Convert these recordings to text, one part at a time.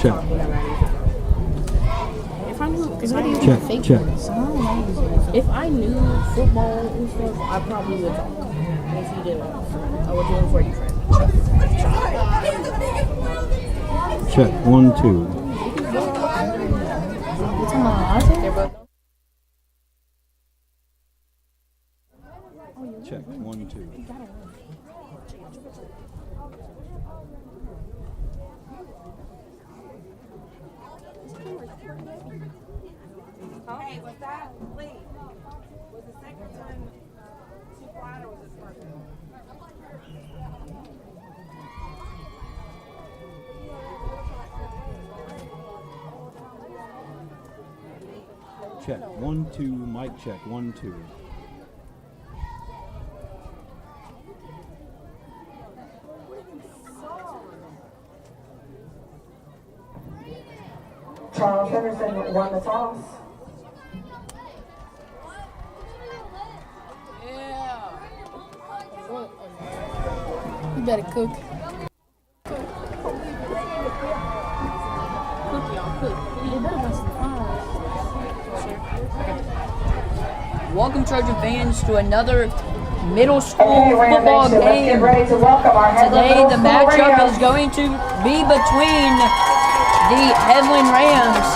Check. If I knew, because I didn't Check, fake check. ones. If I knew football and stuff, I probably would talk. If you didn't, I would do it for you, friend. Check. 1, 2. They're both. Check. 1, 2. Hey, was that Lee? Was the second time too quiet or was it first? Check. 1, 2. Mic check. 1, 2. Charles Henderson won the toss. You better cook. Welcome, Trojan fans, to another middle school football Let's game. get ready to welcome our Today, Headland the Middle School matchup Rams. is going to be between the Headland Rams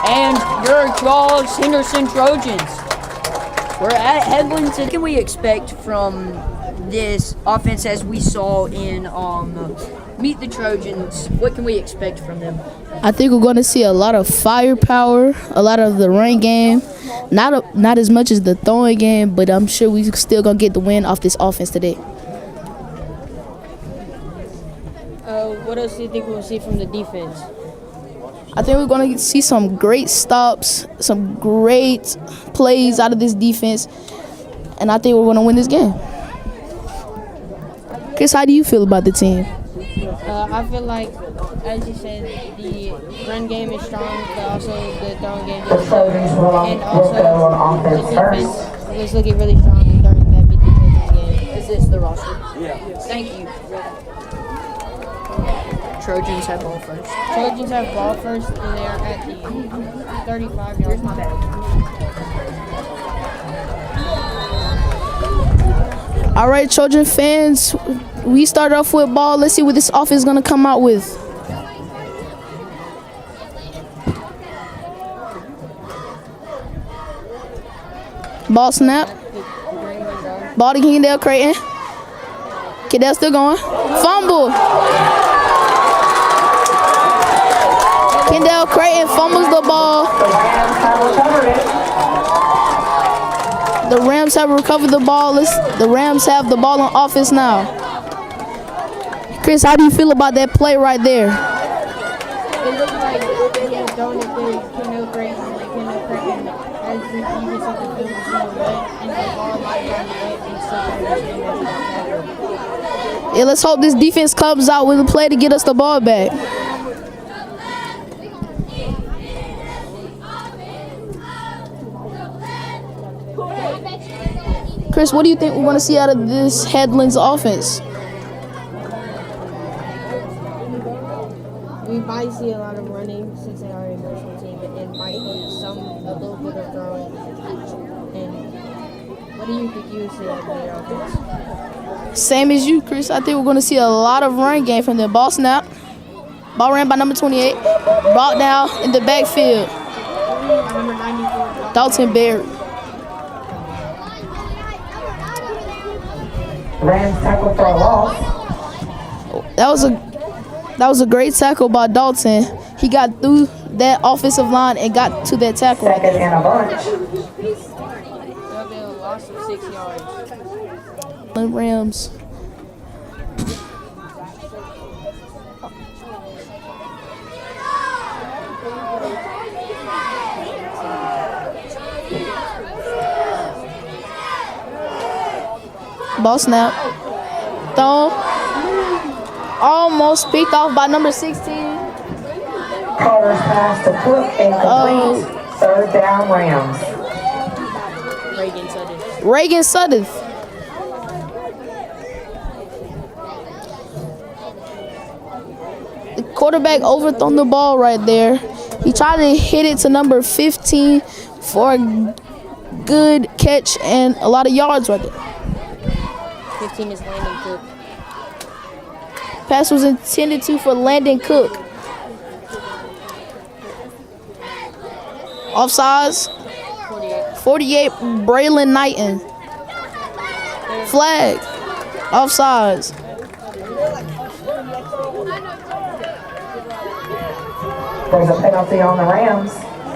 and your Charles Henderson Trojans. We're at Headland. What can we expect from this offense as we saw in Meet the Trojans? What can we expect from them? I think we're going to see a lot of firepower, a lot of the run game. Not as much as the throwing game, but I'm sure we still going to get the win off this offense today. What else do you think we'll see from the defense? I think we're going to see some great stops, some great plays out of this defense, and I think we're going to win this game. Chris, how do you feel about the team? I feel like, as you said, the run game is strong, but also the throwing game The is strong. Trojans will And go also, on the offense defense first. was looking really strong during that Beat the Trojans game. Is this the roster? Yeah. Thank you. Trojans have ball first. Trojans have ball first, and they are at the 35-yard line. All right, Trojan fans, we started off with ball. Let's see what this offense is going to come out with. Ball snap. Ball to Kendall Creighton. Kendall still going. Fumble. Kendall Creighton fumbles the ball. The Rams have recovered it. The Rams have recovered the ball. The Rams have the ball on offense now. Chris, how do you feel about that play right there? It looks like they're throwing it to Kendall Creighton, like Kendall Creighton has the defense of the field is so wet, and the ball might run wet and still Yeah, let's hope this defense comes out with a play to get us the ball back. Chris, what do you think we're going to see out of this Headlands offense? We might see a lot of running since they are a virtual team, and might be a little bit of throwing. And what do you think you would see out of their offense? Same as you, Chris. I think we're going to see a lot of run game from them. Ball snap. Ball ran by number 28. Brought down in the backfield. Number 94. Dalton Berry. Rams tackle for a loss. That was a great tackle by Dalton. He got through that offensive line and got to that tackle. Second and a bunch. That'll be a loss of 6 yards. Rams. Ball snap. Throw. Almost picked off by number 16. Carter's pass to Cook and complete. Third down Rams. Reagan Sudduth. The quarterback overthrown the ball right there. He tried to hit it to number 15 for a good catch and a lot of yards right there. 15 is Landon Cook. Pass was intended for Landon Cook. Offsides. 48, Braylon Knighton. Flag. Offsides. There's a penalty on the Rams.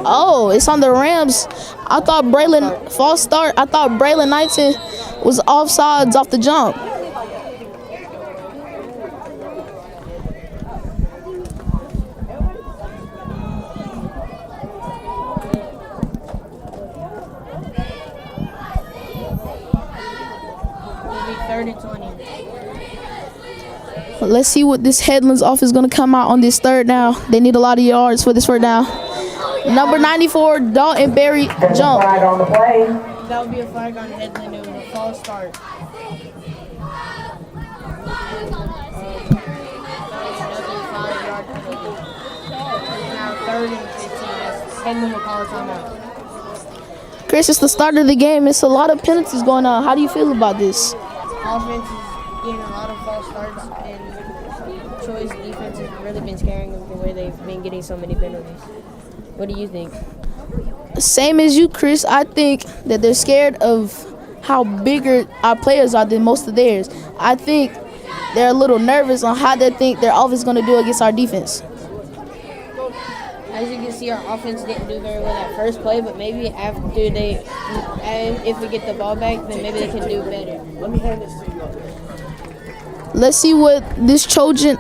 Oh, it's on the Rams. I thought Braylon, false start. I thought Braylon Knighton was offsides off the jump. It'll be 3rd and 20. Let's see what this Headland's offense is going to come out on this third down. They need a lot of yards for this third down. Number 94, Dalton Berry, There's jump. a flag on the play. That would be a flag on Headland. It was a false start. Another 5-yard penalty. Now 3rd and 15. Headland will call a timeout. Chris, it's the start of the game. It's a lot of penalties going on. How do you feel about this? Offense is getting a lot of false starts, and Troy's defense has really been scaring them the way they've been getting so many penalties. What do you think? Same as you, Chris. I think that they're scared of how bigger our players are than most of theirs. I think they're a little nervous on how they think their offense is going to do against our defense. As you can see, our offense didn't do very well that first play, but maybe after if we get the ball back, then maybe they can do better. Let me hand this to you. Let's see what this Trojan,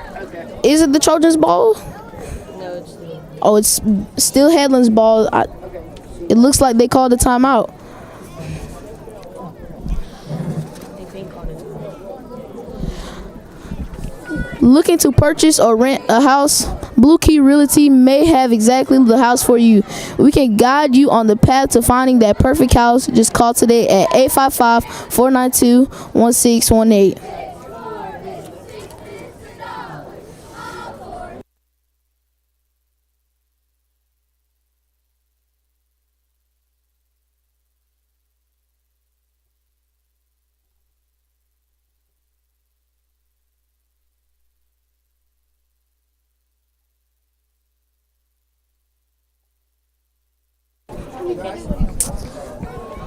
is it the Trojans' ball? No, it's Oh, it's still Headland's ball. It looks like they called a timeout. they think on it. Looking to purchase or rent a house? Blue Key Realty may have exactly the house for you. We can guide you on the path to finding that perfect house. Just call today at 855-492-1618.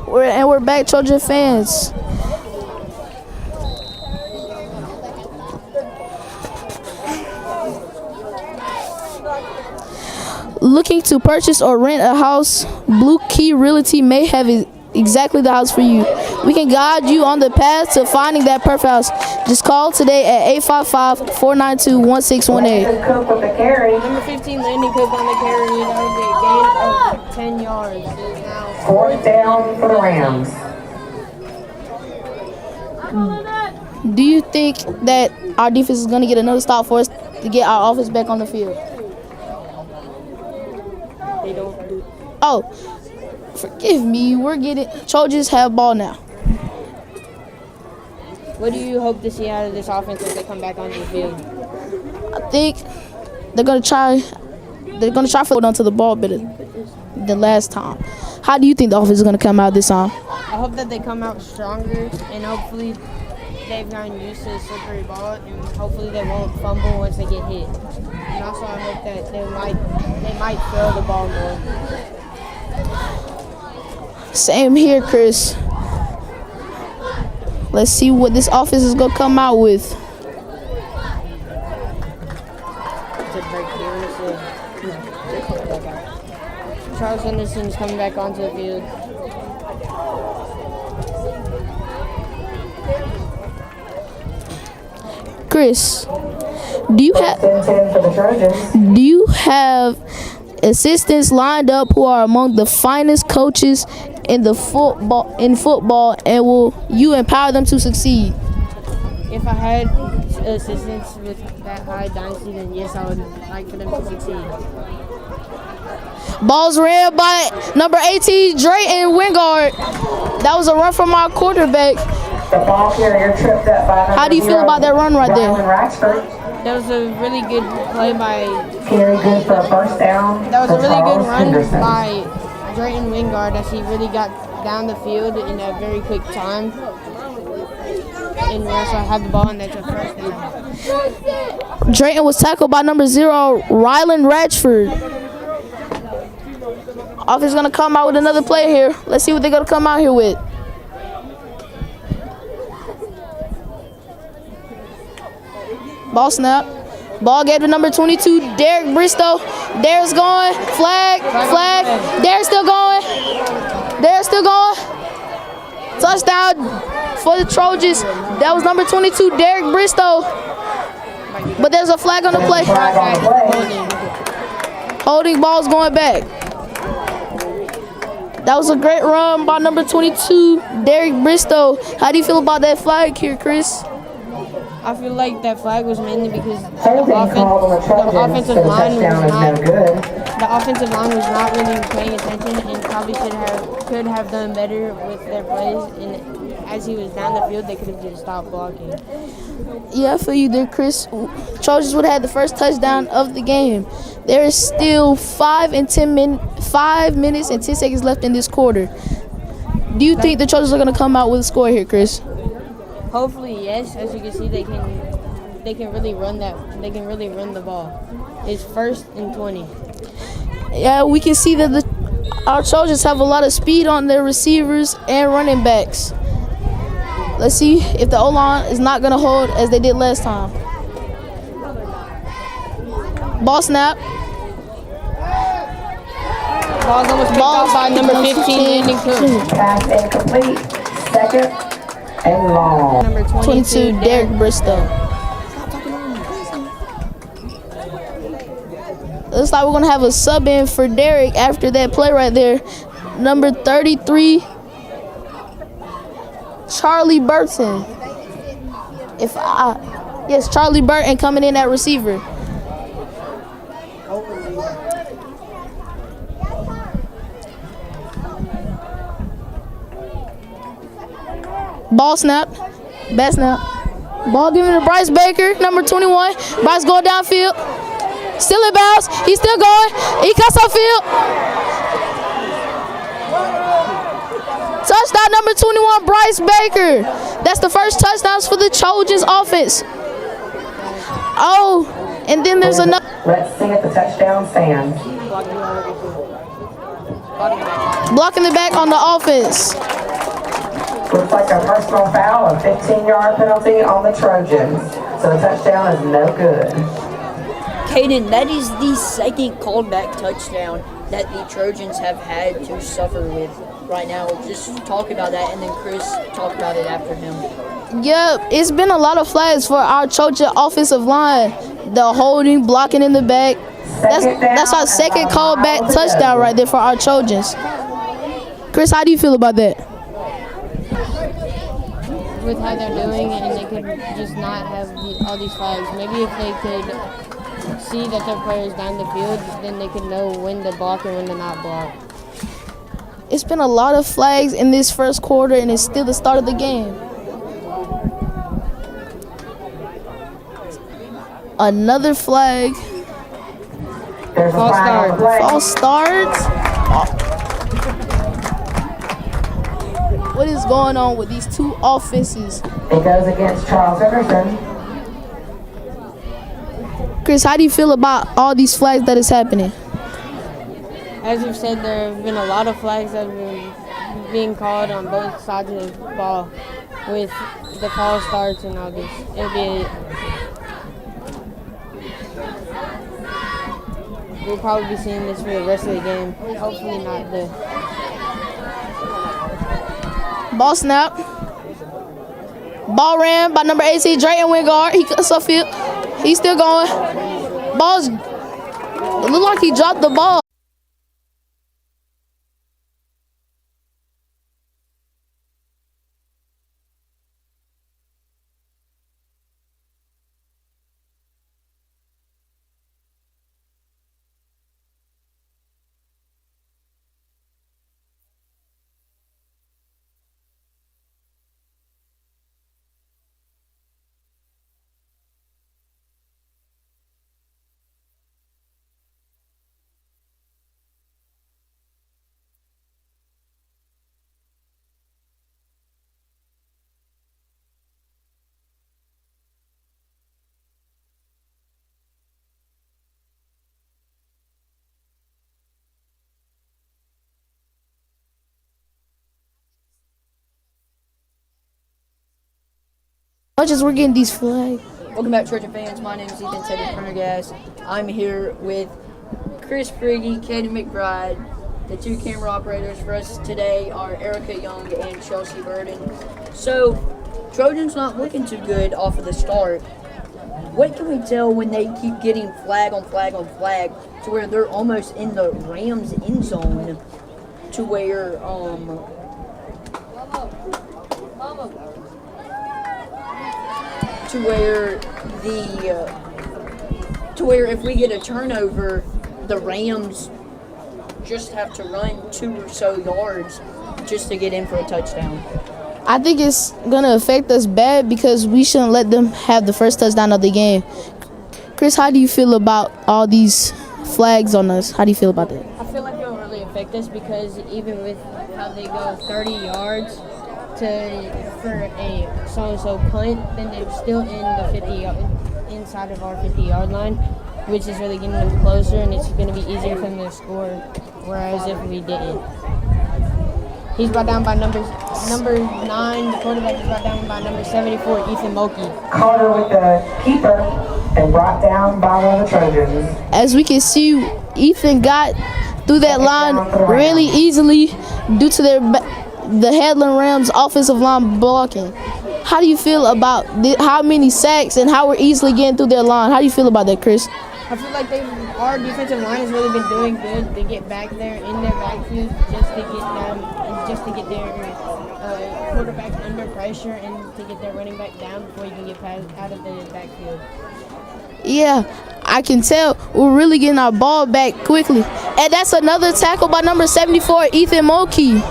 We're back, Trojan fans. Looking to purchase or rent a house? Blue Key Realty may have exactly the house for you. We can guide you on the path to finding that perfect house. Just call today at 855-492-1618. Landon Cook with the carry. Number 15, Landon Cook on the carry. That would be a gain of 10 yards. Now 4th down for the Rams. Do you think that our defense is going to get another stop for us to get our offense back on the field? they don't do. Oh, forgive me. Trojans have ball now. What do you hope to see out of this offense as they come back onto the field? I think they're gonna try to hold onto the ball better than last time. How do you think the offense is gonna come out this time? I hope that they come out stronger, and hopefully they've gotten used to the slippery ball, and hopefully they won't fumble once they get hit. And also I hope that they might throw the ball more. Same here, Chris. Let's see what this offense is gonna come out with. Charles Henderson's coming back onto the field. Chris, do you have 10-10 for the Trojans. assistants lined up who are among the finest coaches in football, and will you empower them to succeed? If I had assistants with that high dynasty, then yes, I would like for them to succeed. Ball's ran by number 18, Drayton Wingard. That was a run from our quarterback. The ball carrier tripped up by How do you feel about that run right there? Ryan Ratchford. That was a really good play by. Very good for a first down. That was a for really good Charles run Henderson. by Drayton Wingard as he really got down the field in a very quick time. And we also had the ball, and that's a first down. Drayton was tackled by number 0, Rylan Ratchford. Offense gonna come out with another play here. Let's see what they're gonna come out here with. Ball snap. Ball gave to number 22, Derek Bristow. Derek's going. Flag. Derek's still going. Touchdown for the Trojans. That was number 22, Derek Bristow. But there's a flag on the play. Flag on the play. Holding, ball's going back. That was a great run by number 22, Derek Bristow. How do you feel about that flag here, Chris? I feel like that flag was mainly because the Holding called on the Trojans, offensive so the line was touchdown is not. no good. The offensive line was not really paying attention and probably could have done better with their plays. And as he was down the field, they could have just stopped blocking. Yeah, I feel you there, Chris. Trojans would have had the first touchdown of the game. There is still 5 minutes and 10 seconds left in this quarter. Do you think the Trojans are going to come out with a score here, Chris? Hopefully, yes. As you can see, they can really run that. They can really run the ball. It's 1st and 20. Yeah, we can see that our Trojans have a lot of speed on their receivers and running backs. Let's see if the O-line is not going to hold as they did last time. Ball snap. Ball's almost picked up by number 15, Landon Cook. Pass incomplete. 2nd and long. Number 22, Derek Bristow. Looks like we're going to have a sub in for Derek after that play right there. Number 33, Charlie Burton. Yes, Charlie Burton coming in at receiver. Ball snap. Bad snap. Ball given to Bryce Baker, number 21. Bryce going downfield. Still in bounds. He's still going. He cuts upfield. Touchdown number 21, Bryce Baker. That's the first touchdowns for the Trojans offense. Oh, and then there's another. Let's see if the touchdown stands. Blocking the back on the offense. Looks like a personal foul, a 15-yard penalty on the Trojans. So the touchdown is no good. Caden, that is the second called back touchdown that the Trojans have had to suffer with right now. Just talk about that, and then Chris talk about it after him. Yeah, it's been a lot of flags for our Trojan offensive line. The holding, blocking in the back. That's our second called back touchdown right there for our Trojans. Chris, how do you feel about that? With how they're doing, and they could just not have all these flags. Maybe if they could see that their players down the field, then they could know when to block and when to not block. It's been a lot of flags in this first quarter, and it's still the start of the game. Another flag. There's a flag on the play. False start. What is going on with these two offenses? It goes against Charles Henderson. Chris, how do you feel about all these flags that is happening? As you've said, there have been a lot of flags that have been being called on both sides of the ball with the false starts and all this. We'll probably be seeing this for the rest of the game. Hopefully not the. Ball snap. Ball ran by number 18, Drayton Wingard. He cuts upfield. He's still going. It looked like he dropped the ball. Much as we're getting these flags. Welcome back, Trojan fans. My name is Ethan Teddy Prendergast. I'm here with Chris Friggy, Katie McBride. The two camera operators for us today are Erica Young and Chelsea Burden. So, Trojans not looking too good off of the start. What can we tell when they keep getting flag on flag on flag to where they're almost in the Rams end zone to where if we get a turnover, the Rams just have to run 2 or so yards just to get in for a touchdown. I think it's going to affect us bad because we shouldn't let them have the first touchdown of the game. Chris, how do you feel about all these flags on us? How do you feel about that? I feel like it will really affect us because even with how they go 30 yards for a so-and-so punt, then they're still in the 50 inside of our 50-yard line, which is really getting them closer, and it's going to be easier for them to score. Whereas if we didn't, he's brought down by number 9. The quarterback is brought down by number 74, Ethan Mulkey. Carter with the keeper and brought down by one of the Trojans. As we can see, Ethan got through that line really easily due to the Headland Rams offensive line blocking. How do you feel about how many sacks and how we're easily getting through their line? How do you feel about that, Chris? I feel like our defensive line has really been doing good to get back there in their backfield just to get their quarterback under pressure and to get their running back down before you can get out of the backfield. Yeah, I can tell we're really getting our ball back quickly. And that's another tackle by number 74, Ethan Mulkey.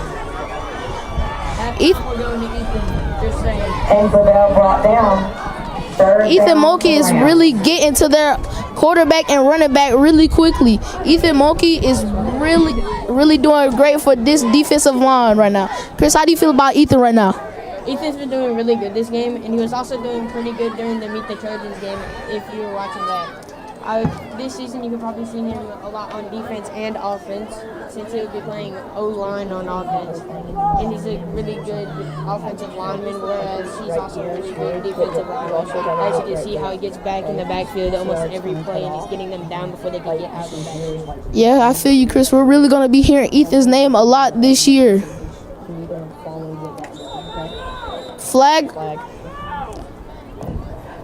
We're going to Ethan, just saying. And Burdell brought down. Ethan Mulkey is really getting to their quarterback and running back really quickly. Ethan Mulkey is really doing great for this defensive line right now. Chris, how do you feel about Ethan right now? Ethan's been doing really good this game, and he was also doing pretty good during the Meet the Trojans game if you were watching that. This season, you could probably see him a lot on defense and offense since he'll be playing O-line on offense. And he's a really good offensive lineman, whereas he's also a really good defensive lineman. As you can see how he gets back in the backfield almost every play, and he's getting them down before they can get out of the backfield. Yeah, I feel you, Chris. We're really going to be hearing Ethan's name a lot this year. Flag.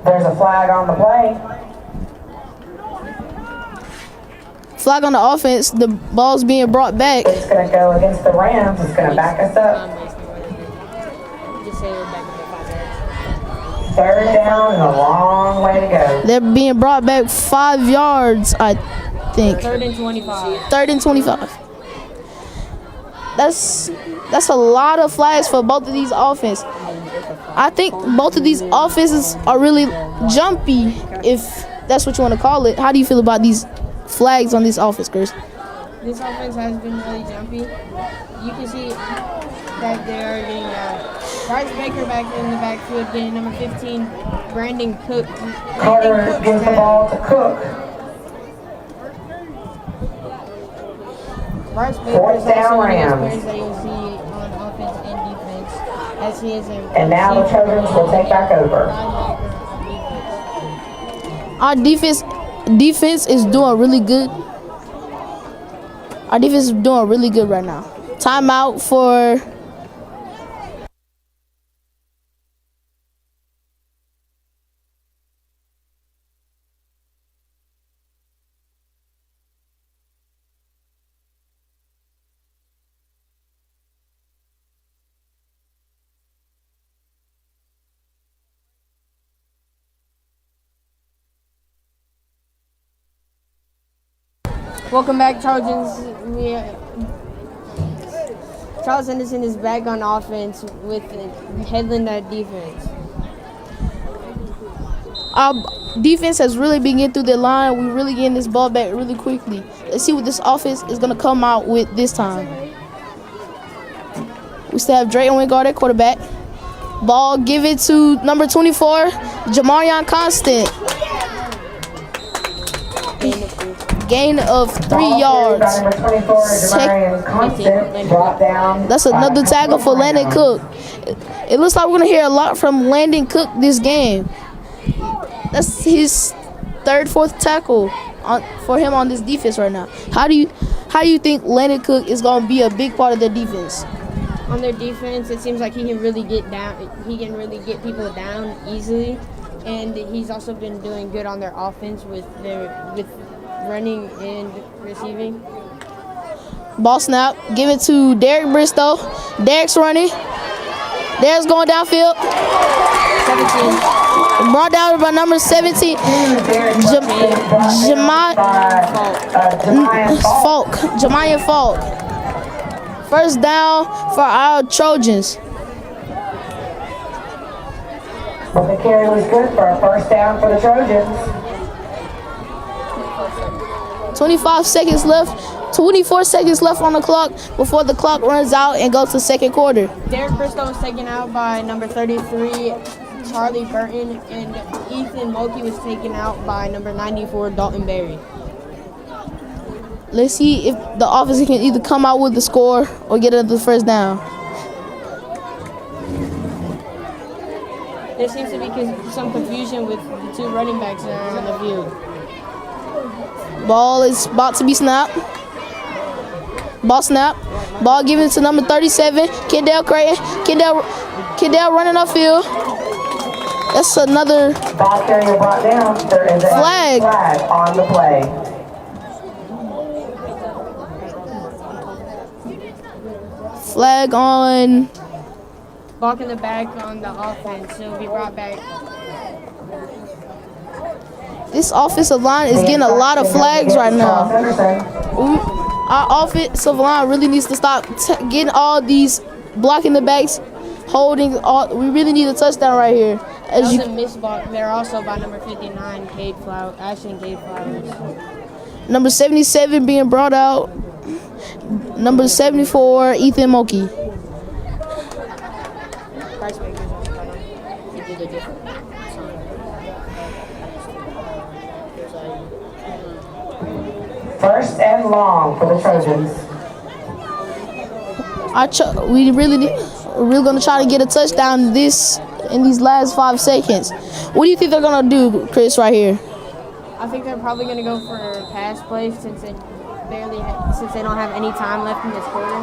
There's a flag on the play. Flag on the offense. The ball's being brought back. It's going to go against the Rams. It's going to back us up. Just say we're back in the 5 yards. Third down and a long way to go. They're being brought back 5 yards, I think. 3rd and 25. 3rd and 25. That's a lot of flags for both of these offenses. I think both of these offenses are really jumpy, if that's what you want to call it. How do you feel about these flags on this offense, Chris? This offense has been really jumpy. You can see that they are getting Bryce Baker back in the backfield, getting number 15, Brandon Cook. Carter gives the ball to Cook. Bryce Baker Fourth is also down, one of those Rams. players that you'll see on offense and defense, as he is a And now the Trojans will take back over. Our defense is doing really good. Our defense is doing really good right now. Timeout for Welcome back, Trojans. Charles Henderson is back on offense with Headland at defense. our defense has really been getting through the line. We're really getting this ball back really quickly. Let's see what this offense is going to come out with this time. We still have Drayton Wingard at quarterback. Ball given to number 24, Jamarion Constant. gain of 3 Ball carried yards. by number 24, Jamarian Constant, brought down. That's another tackle for Landon Cook. It looks like we're gonna hear a lot from Landon Cook this game. That's his third, fourth tackle for him on this defense right now. How do you think Landon Cook is gonna be a big part of their defense? On their defense, it seems like he can really get down. He can really get people down easily, and he's also been doing good on their offense with running and receiving. Ball snap, give it to Derek Bristow. Derek's running. Derek's going downfield. 17. Brought down by number 17, Jamian Falk. First down for our Trojans. But the carry was good for a first down for the Trojans. 24 seconds left on the clock before the clock runs out and goes to second quarter. Derek Bristow was taken out by number 33, Charlie Burton, and Ethan Mulkey was taken out by number 94, Dalton Berry. Let's see if the offense can either come out with the score or get another first down. There seems to be some confusion with the two running backs that are on the field. Ball is about to be snapped. Ball snap. Ball given to number 37, Kendall Creighton. Kendall running upfield. That's another Ball carrier brought down. There is a Flag. flag on the play. flag on. Ball in the back on the offense. So it'll be brought back. This offensive line is getting a lot of flags right now. Our offensive line really needs to stop getting all these blocking the backs, holding all. We really need a touchdown right here. That was a missed ball. They're also by number 59, Ashton Cade Flowers. Number 77 being brought out. Number 74, Ethan Mulkey. Price makers on the bottom. He did a different sign. First and long for the Trojans. We're really gonna try to get a touchdown in these last 5 seconds. What do you think they're gonna do, Chris, right here? I think they're probably going to go for a pass play since they don't have any time left in this quarter.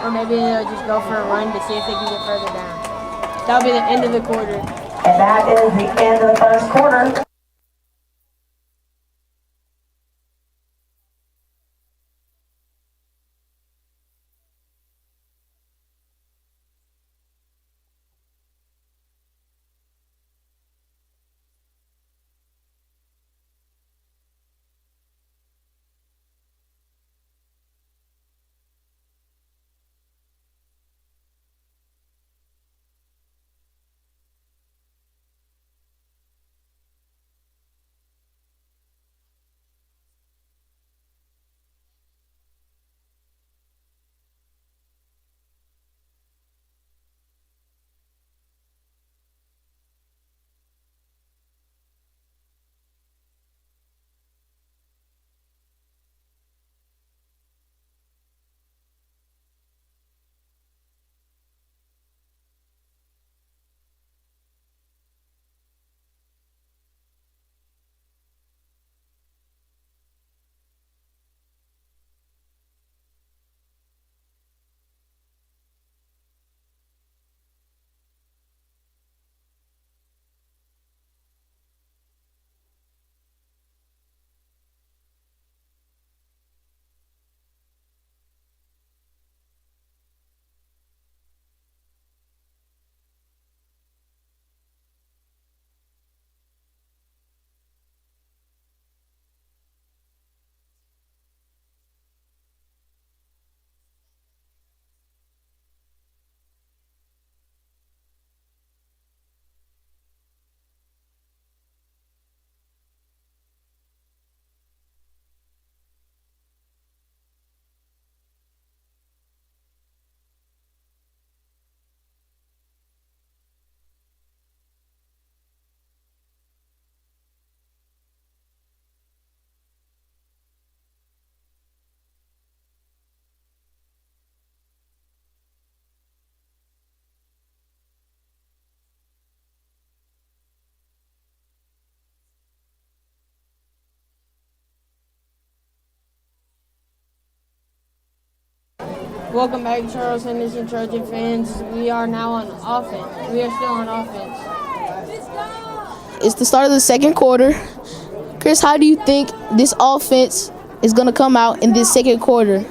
Or maybe they'll just go for a run to see if they can get further down. That'll be the end of the quarter. And that is the end of the first quarter. Welcome back, Charles Henderson Trojan fans. We are now on offense. We are still on offense. It's the start of the second quarter. Chris, how do you think this offense is going to come out in this second quarter?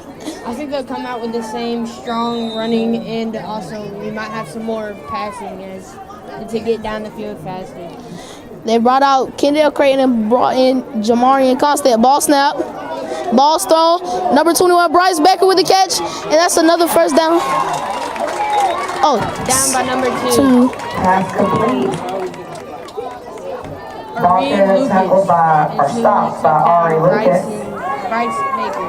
I think they'll come out with the same strong running, and also we might have some more passing as to get down the field faster. They brought out Kendall Creighton and brought in Jamarian Constant. Ball snap. Ball thrown. Number 21, Bryce Becker with the catch. And that's another first down. Oh. Down by number 2. Pass complete. Ball carrier tackled by, or stopped by Ari Lucas. Bryce Baker.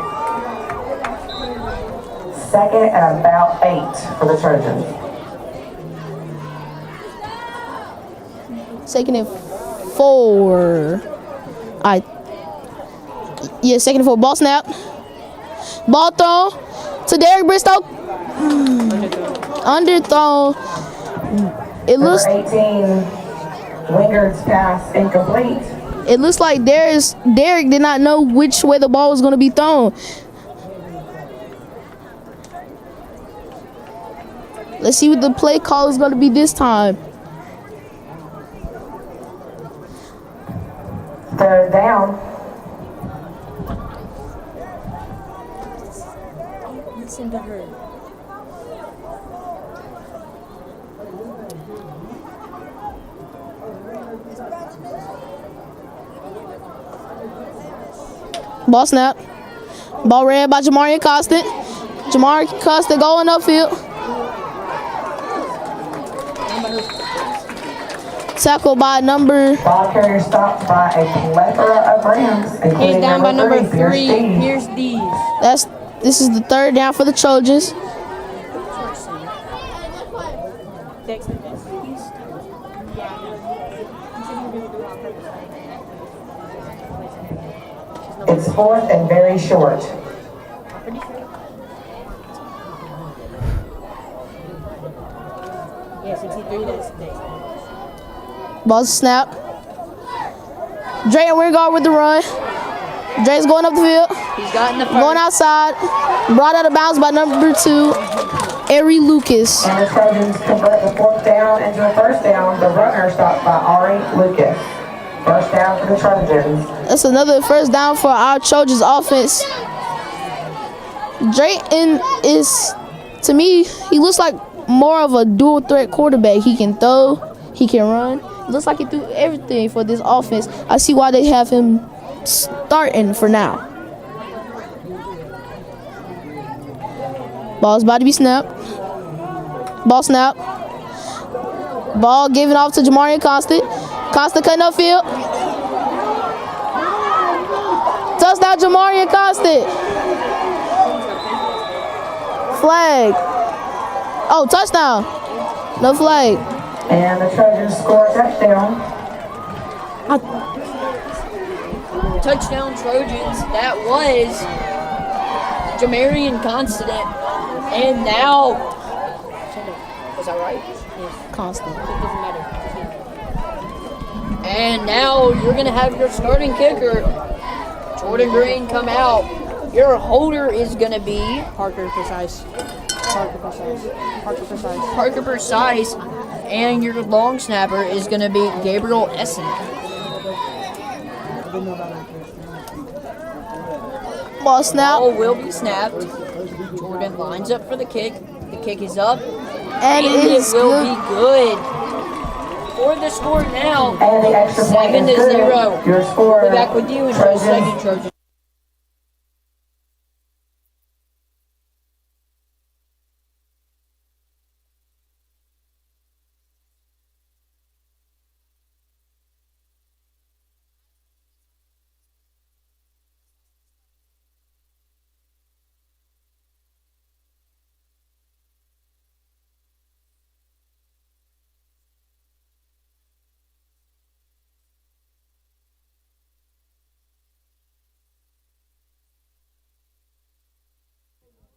Second and about 8 for the Trojans. Second and 4. Second and 4. Ball snap. Ball thrown to Derek Bristow. Underthrown. It looks. Number 18, Wingard's pass incomplete. It looks like Derek did not know which way the ball was going to be thrown. Let's see what the play call is going to be this time. Third down. Listen to her. Ball snap. Ball ran by Jamarian Constant. Jamarian Constant going upfield. Tackled by number. Ball carrier stopped by a plethora of Rams, including He's down by number 3, Pierce Pierce Dees. This is the third down for the Trojans. It's fourth and very short. Yeah, 63, that's next. Ball snap. Dre and Wingard with the run. Dre's going up the field. He's gotten the first. Going outside. Brought out of bounds by number 2, Ari Lucas. And the Trojans convert the fourth down into a first down. The runner stopped by Ari Lucas. First down for the Trojans. That's another first down for our Trojans offense. Drayton is, to me, he looks like more of a dual threat quarterback. He can throw, he can run. It looks like he do everything for this offense. I see why they have him starting for now. Ball's about to be snapped. Ball snap. Ball given off to Jamarian Constant. Constant cutting upfield. Touchdown, Jamarian Constant. Flag. Oh, touchdown. No flag. And the Trojans score a touchdown. Touchdown Trojans. That was Jamarian Constant. And now, was I right? Yes. Constant. It doesn't matter. And now you're going to have your starting kicker, Jordan Green, come out. Your holder is going to be Parker Precise. Parker Precise. And your long snapper is going to be Gabriel Essen. Ball snap. Ball will be snapped. Jordan lines up for the kick. The kick is up. And it is will good. be good. For the score now, And the extra point 7-0. is good. Your score, We'll be back with you in just a second, Trojans.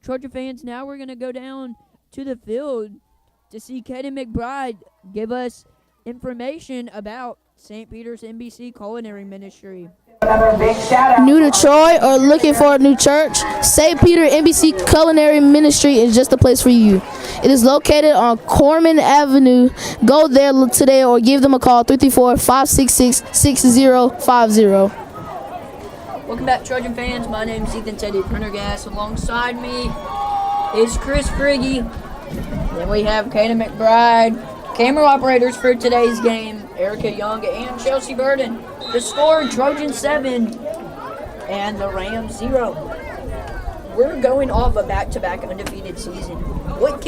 Trojan fans, now we're going to go down to the field to see Kaden McBride give us information about St. Peter's NBC Culinary Ministry. Another big shout out. New to Troy or looking for a new church? St. Peter NBC Culinary Ministry is just the place for you. It is located on Corman Avenue. Go there today or give them a call, 334-566-6050. Welcome back, Trojan fans. My name is Ethan Teddy Prendergast. Alongside me is Chris Friggy. Then we have Kaden McBride. Camera operators for today's game, Erica Young and Chelsea Burden. The score, Trojan 7 and the Rams 0. We're going off a back-to-back undefeated season. What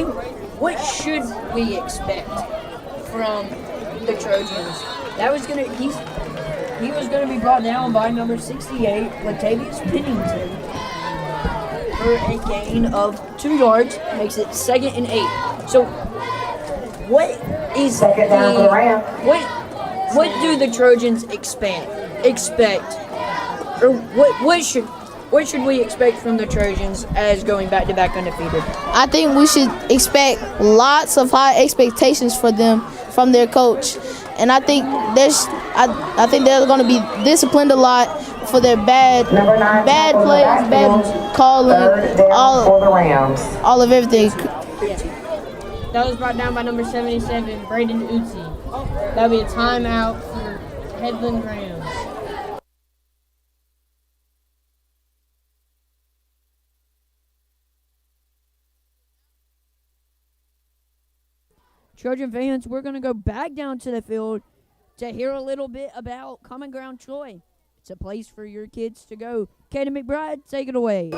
should we expect from the Trojans? He was gonna be brought down by number 68, Latavius Pennington, for a gain of 2 yards, makes it 2nd and 8. So, what is Second down for the Rams. What do the Trojans expect? Or what should we expect from the Trojans as going back-to-back undefeated? I think we should expect lots of high expectations for them from their coach. And I think I think they're going to be disciplined a lot for their bad plays, bad calling, For the Rams. all of everything. That was brought down by number 77, Braden Uzi. That'll be a timeout for Headland Rams. Trojan fans, we're going to go back down to the field to hear a little bit about Common Ground Troy. It's a place for your kids to go. Kaden McBride, take it away.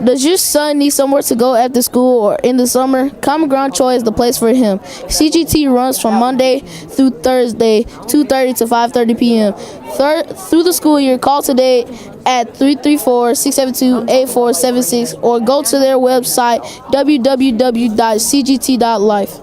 Does your son need somewhere to go after school or in the summer? Common Ground Troy is the place for him. CGT runs from Monday through Thursday, 2:30 to 5:30 p.m. Through the school year, call today at 334-672-8476 or go to their website, www.cgt.life.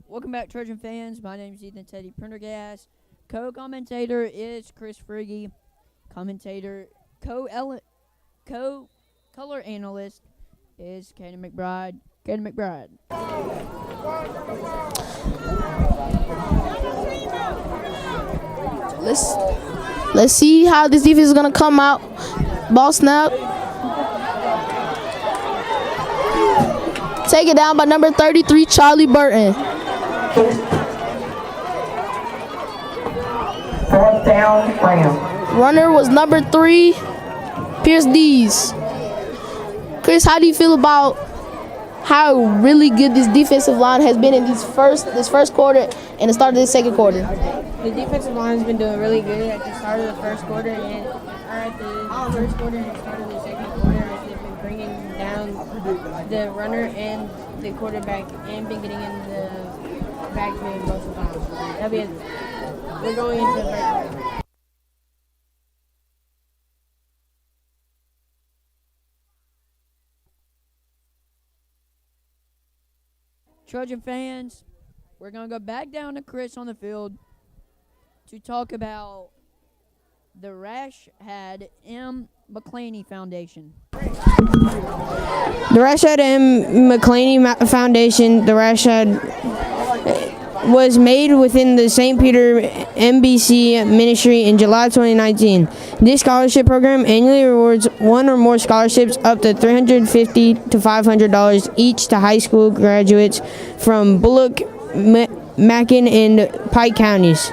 Welcome back, Trojan fans. My name is Ethan Teddy Prendergast. Co-commentator is Chris Friggy. Commentator, co-color analyst is Kaden McBride. Kaden McBride. Let's see how this defense is gonna come out. Ball snap. Take it down by number 33, Charlie Burton. 4th down, Rams. Runner was number 3, Pierce Dees. Chris, how do you feel about how really good this defensive line has been in this first quarter and the start of this second quarter? The defensive line has been doing really good at the start of the first quarter and at the first quarter and the start of the second quarter. They've been bringing down the runner and the quarterback and been getting in the backfield most of the time. We're going into the break. Trojan fans, we're going to go back down to Chris on the field to talk about the Rashad M. McClaney Foundation. The Rashad M. McClaney Foundation, the Rashad was made within the St. Peter NBC ministry in July 2019. This scholarship program annually rewards one or more scholarships up to $350 to $500 each to high school graduates from Bullock, Macon, and Pike counties.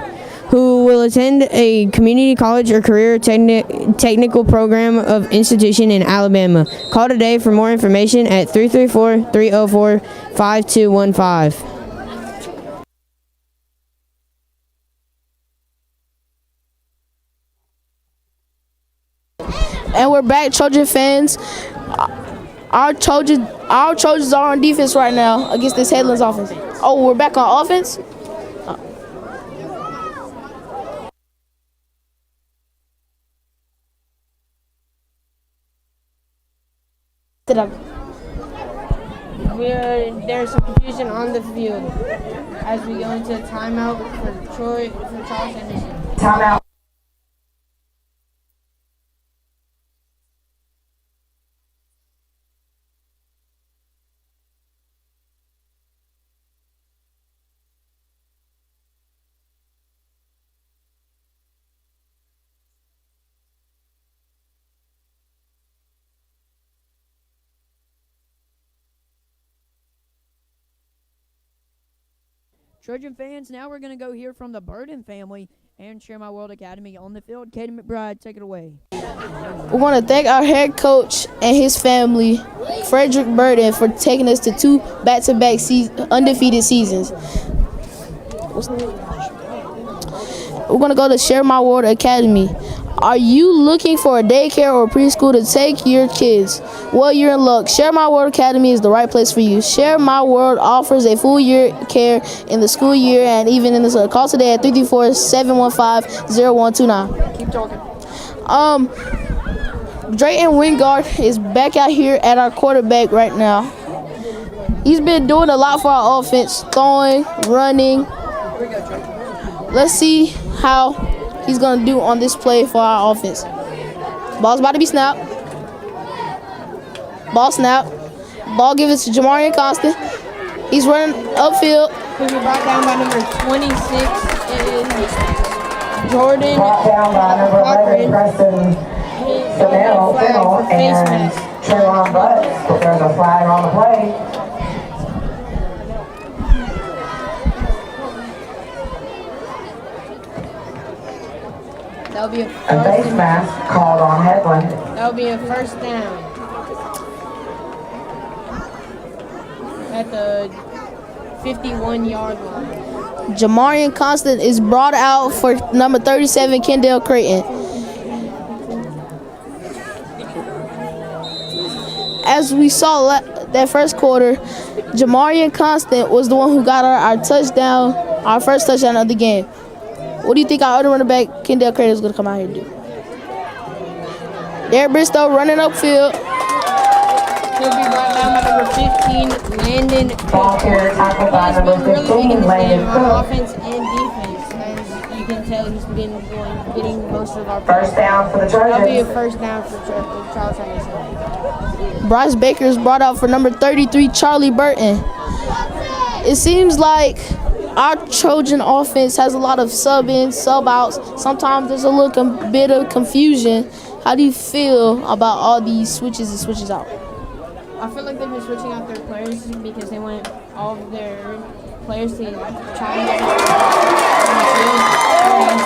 who will attend a community college or career technical program of institution in Alabama. Call today for more information at 334-304-5215. And we're back, Trojan fans. Our Trojans are on defense right now against this Headlands offense. Oh, we're back on offense? There's some confusion on the field as we go into a timeout for Charles Henderson. Timeout. Trojan fans, now we're going to go hear from the Burden family and Share My World Academy on the field. Katie McBride, take it away. We want to thank our head coach and his family, Frederick Burden, for taking us to 2 back-to-back undefeated seasons. We're going to go to Share My World Academy. Are you looking for a daycare or preschool to take your kids? Well, you're in luck. Share My World Academy is the right place for you. Share My World offers a full year care in the school year and even in the summer. Call today at 334-715-0129. Keep talking. Drayton Wingard is back out here at our quarterback right now. He's been doing a lot for our offense, throwing, running. Let's see how he's going to do on this play for our offense. Ball's about to be snapped. Ball snapped. Ball given to Jamarian Constant. He's running upfield. He'll be brought down by number 26 is Jordan. Brought down by number 11, Preston Fennell, and Trayvon Butts. There's a flag on the play. That'll be a face mask called on Headland. That'll be a first down at the 51-yard line. Jamarian Constant is brought out for number 37, Kendall Creighton. As we saw that first quarter, Jamarian Constant was the one who got our touchdown, our first touchdown of the game. What do you think our other running back, Kendall Creighton, is going to come out here and do? Derek Bristow running upfield. He'll be brought down by number 15, Landon. Ball carrier tackled by He's number been really 15, leading this Landon game on Cook. offense and defense. As you can tell, he's been getting most of our First down for the That'll be a Trojans. first down for Charles Henderson. Bryce Baker is brought out for number 33, Charlie Burton. It seems like our Trojan offense has a lot of sub-ins, sub-outs. Sometimes there's a little bit of confusion. How do you feel about all these switches and switches out? I feel like they've been switching out their players because they want all of their players to try and get And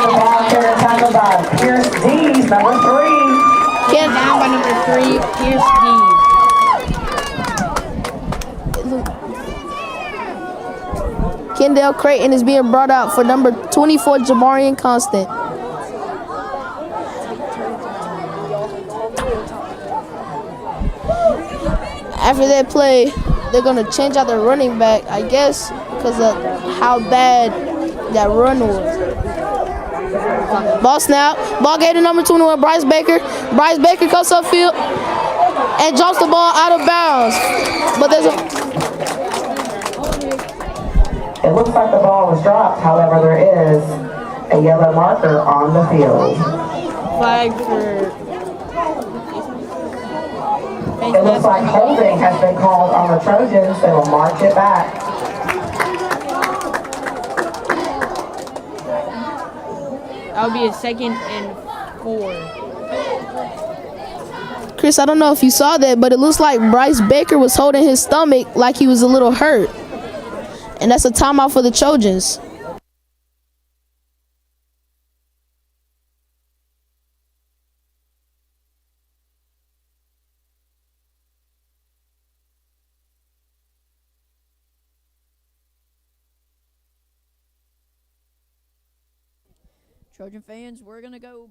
the ball carrier tackled by Pierce Dees, number 3. down by number 3, Pierce Dees. Kendall Creighton is being brought out for number 24, Jamarian Constant. After that play, they're going to change out their running back, I guess, because of how bad that run was. Ball snap. Ball gave to number 21, Bryce Baker. Bryce Baker comes upfield and drops the ball out of bounds. But there's It looks like the ball was dropped, however, there is a yellow marker on the field. Flag for... It looks like holding has been called on the Trojans. They will march it back. That'll be a 2nd and 4. Chris, I don't know if you saw that, but it looks like Bryce Baker was holding his stomach like he was a little hurt. And that's a timeout for the Trojans. Trojan fans, we're going to go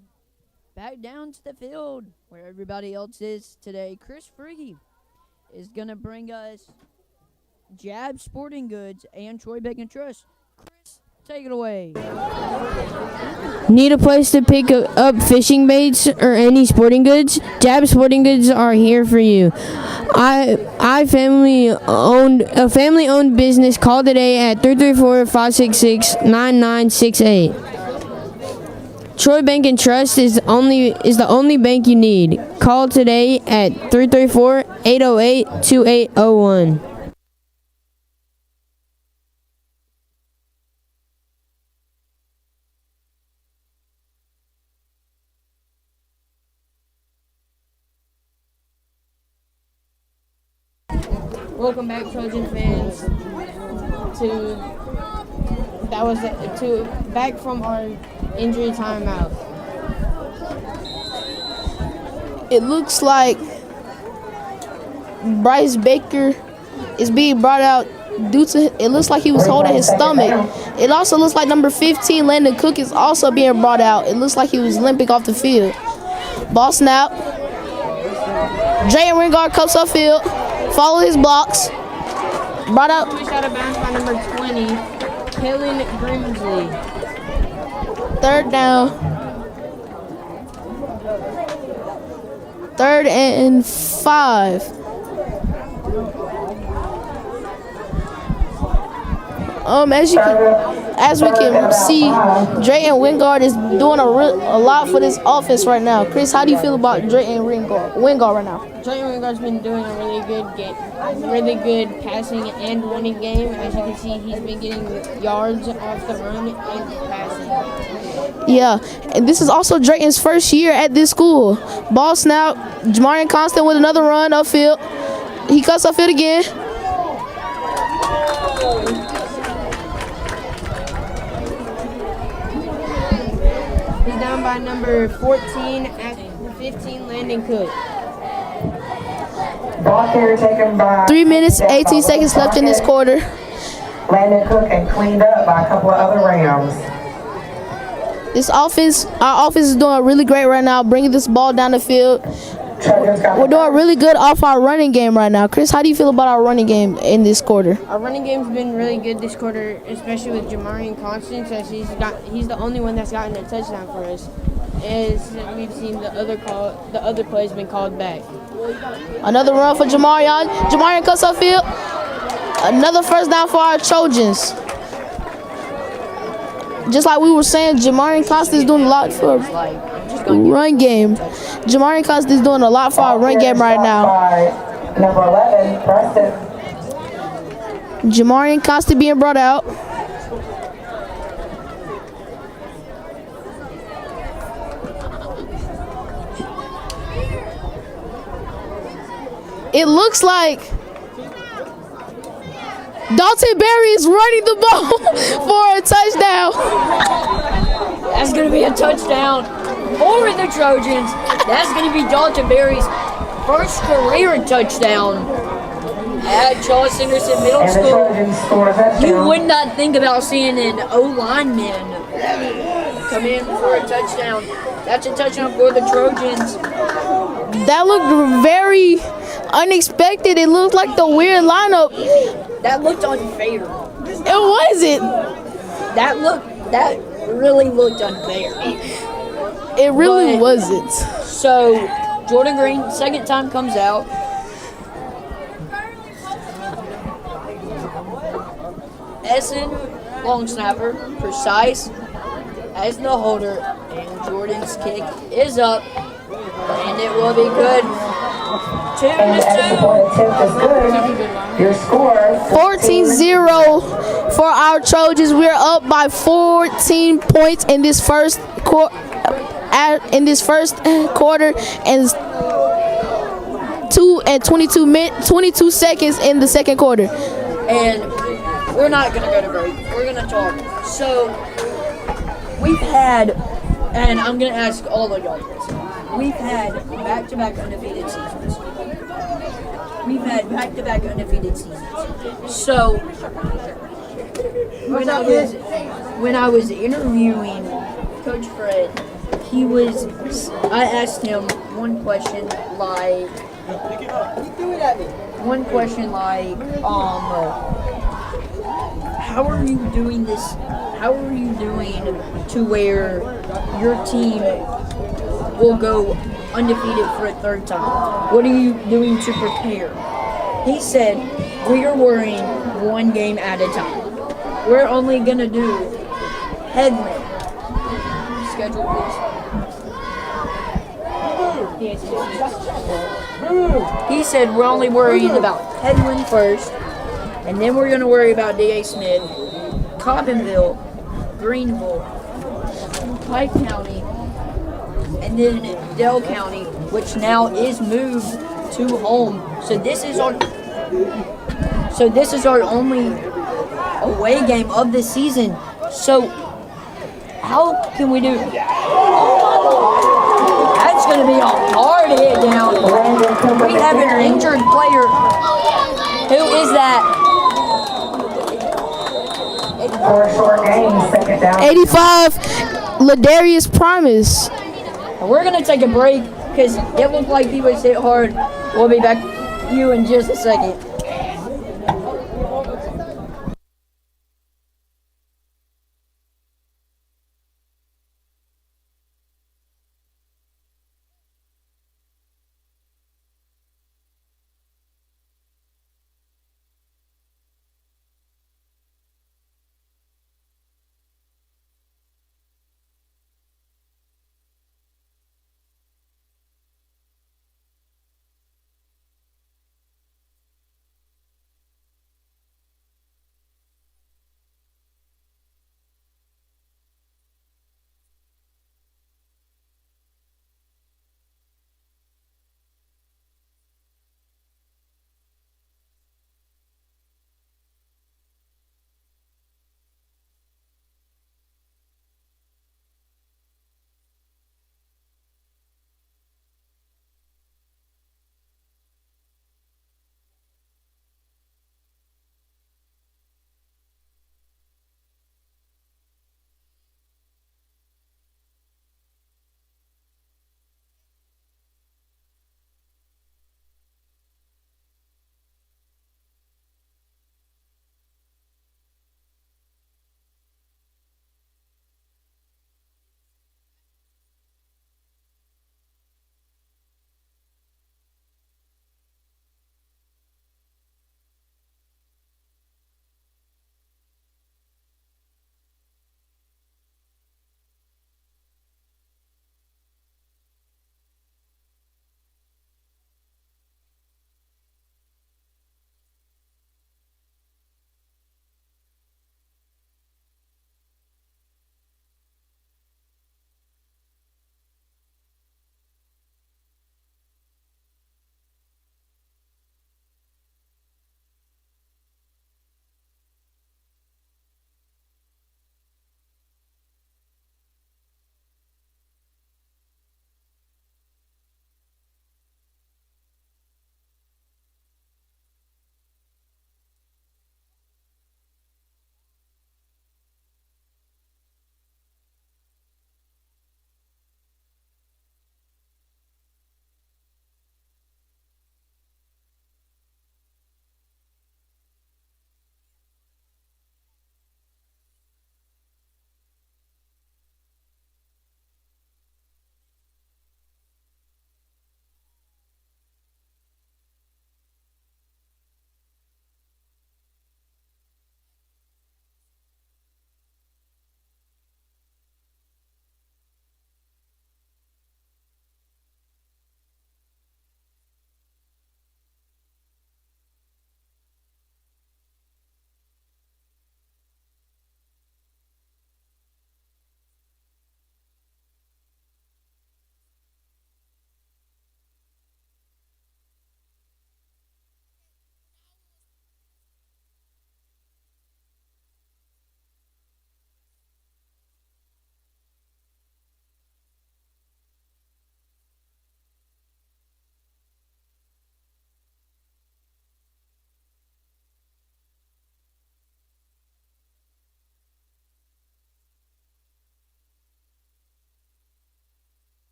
back down to the field where everybody else is today. Chris Frigge is going to bring us Jab Sporting Goods and Troy Bacon Trust. Chris, take it away. Need a place to pick up fishing baits or any sporting goods? Jab Sporting Goods are here for you. A family-owned business. Call today at 334-566-9968. Troy Bank and Trust is the only bank you need. Call today at 334-808-2801. Welcome back, Trojan fans, back from our injury timeout. It looks like Bryce Baker is being brought out it looks like he was holding his stomach. It also looks like number 15, Landon Cook, is also being brought out. It looks like he was limping off the field. Ball snap. Dre and Ringard comes upfield. Follow his blocks. Brought out. Pushed out of bounds by number 20, Kellen Grimsley. Third down. 3rd and 5. As we can see, Dre and Wingard is doing a lot for this offense right now. Chris, how do you feel about Dre and Wingard right now? Dre and Wingard's been doing a really good passing and running game. As you can see, he's been getting yards off the run and passing. Yeah, and this is also Drayton's first year at this school. Ball snap. Jamarian Constant with another run upfield. He cuts upfield again. He's down by number 14 at 15, Landon Cook. Ball carrier taken by 3 minutes, 18 seconds left in this quarter. Landon Cook and cleaned up by a couple of other Rams. Our offense is doing really great right now, bringing this ball down the field. We're doing really good off our running game right now. Chris, how do you feel about our running game in this quarter? Our running game's been really good this quarter, especially with Jamarian Constance, as he's the only one that's gotten a touchdown for us. As we've seen the other plays been called back. Another run for Jamarian. Jamarian cuts upfield. Another first down for our Trojans. Just like we were saying, Jamarian Constant is doing a lot for run game. Jamarian Constant is doing a lot for our run game right now. Number 11, Preston. Jamarian Constant being brought out. It looks like Dalton Berry is running the ball for a touchdown. That's going to be a touchdown for the Trojans. That's going to be Dalton Berry's first career touchdown at Charles Henderson Middle School. You would not think about seeing an O-lineman come in for a touchdown. That's a touchdown for the Trojans. That looked very unexpected. It looked like the weird lineup. That looked unfair. It wasn't. That really looked unfair. It really wasn't. So Jordan Green, second time comes out. Essen, long snapper, precise as the holder, and Jordan's kick is up, and it will be good. 2-2. Your score 14-0 for our Trojans. We're up by 14 points in this first quarter, and 22 seconds in the second quarter. And we're not gonna go to break. We're gonna talk. So we've had, and I'm gonna ask all of y'all this. We've had back-to-back undefeated seasons. So when I was interviewing Coach Fred, I asked him one question like, how are you doing this? How are you doing to where your team will go undefeated for a third time? What are you doing to prepare? He said, we are worrying one game at a time. We're only going to do Headland. Schedule, please. He said we're only worrying about Headland first, and then we're going to worry about D.A. Smith, Cobbinville, Greenville, Pike County, and then Dale County, which now is moved to home. So this is our only away game of the season. So how can we do? That's going to be a hard hit down. We have an injured player. Who is that? For a short game, second down. 85, Ladarius Primus. We're going to take a break because it looked like he was hit hard. We'll be back to you in just a second.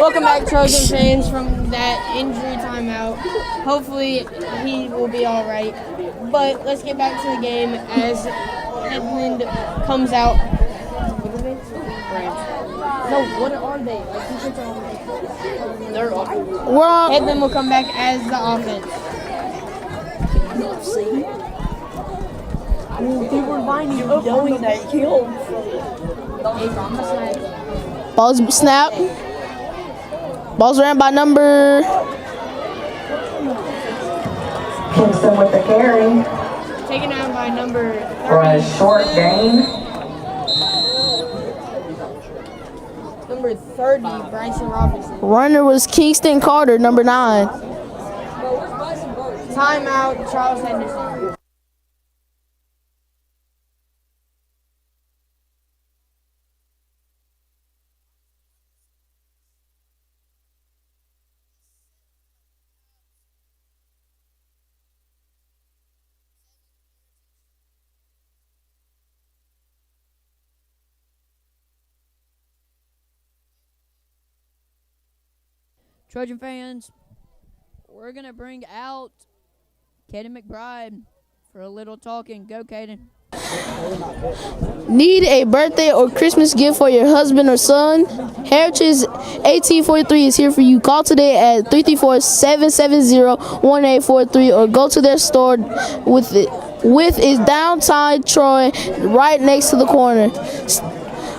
Welcome back, Trojan fans, from that injury timeout. Hopefully, he will be all right. But let's get back to the game as Headland comes out. What are they? No, what are they? Like, defense or offense? They're offense. Headland will come back as the offense. They were lining up knowing that hill. Ball's snap. Ball's ran by number. Kingston with the carry Taken out by number 30. for a short gain. Number 30, Bryson Robinson. Runner was Kingston Carter, number 9. Timeout, Charles Henderson. Trojan fans, we're going to bring out Caden McBride for a little talking. Go, Caden. Need a birthday or Christmas gift for your husband or son? Heritage 1843 is here for you. Call today at 334-770-1843 or go to their store with is downtown Troy right next to the corner.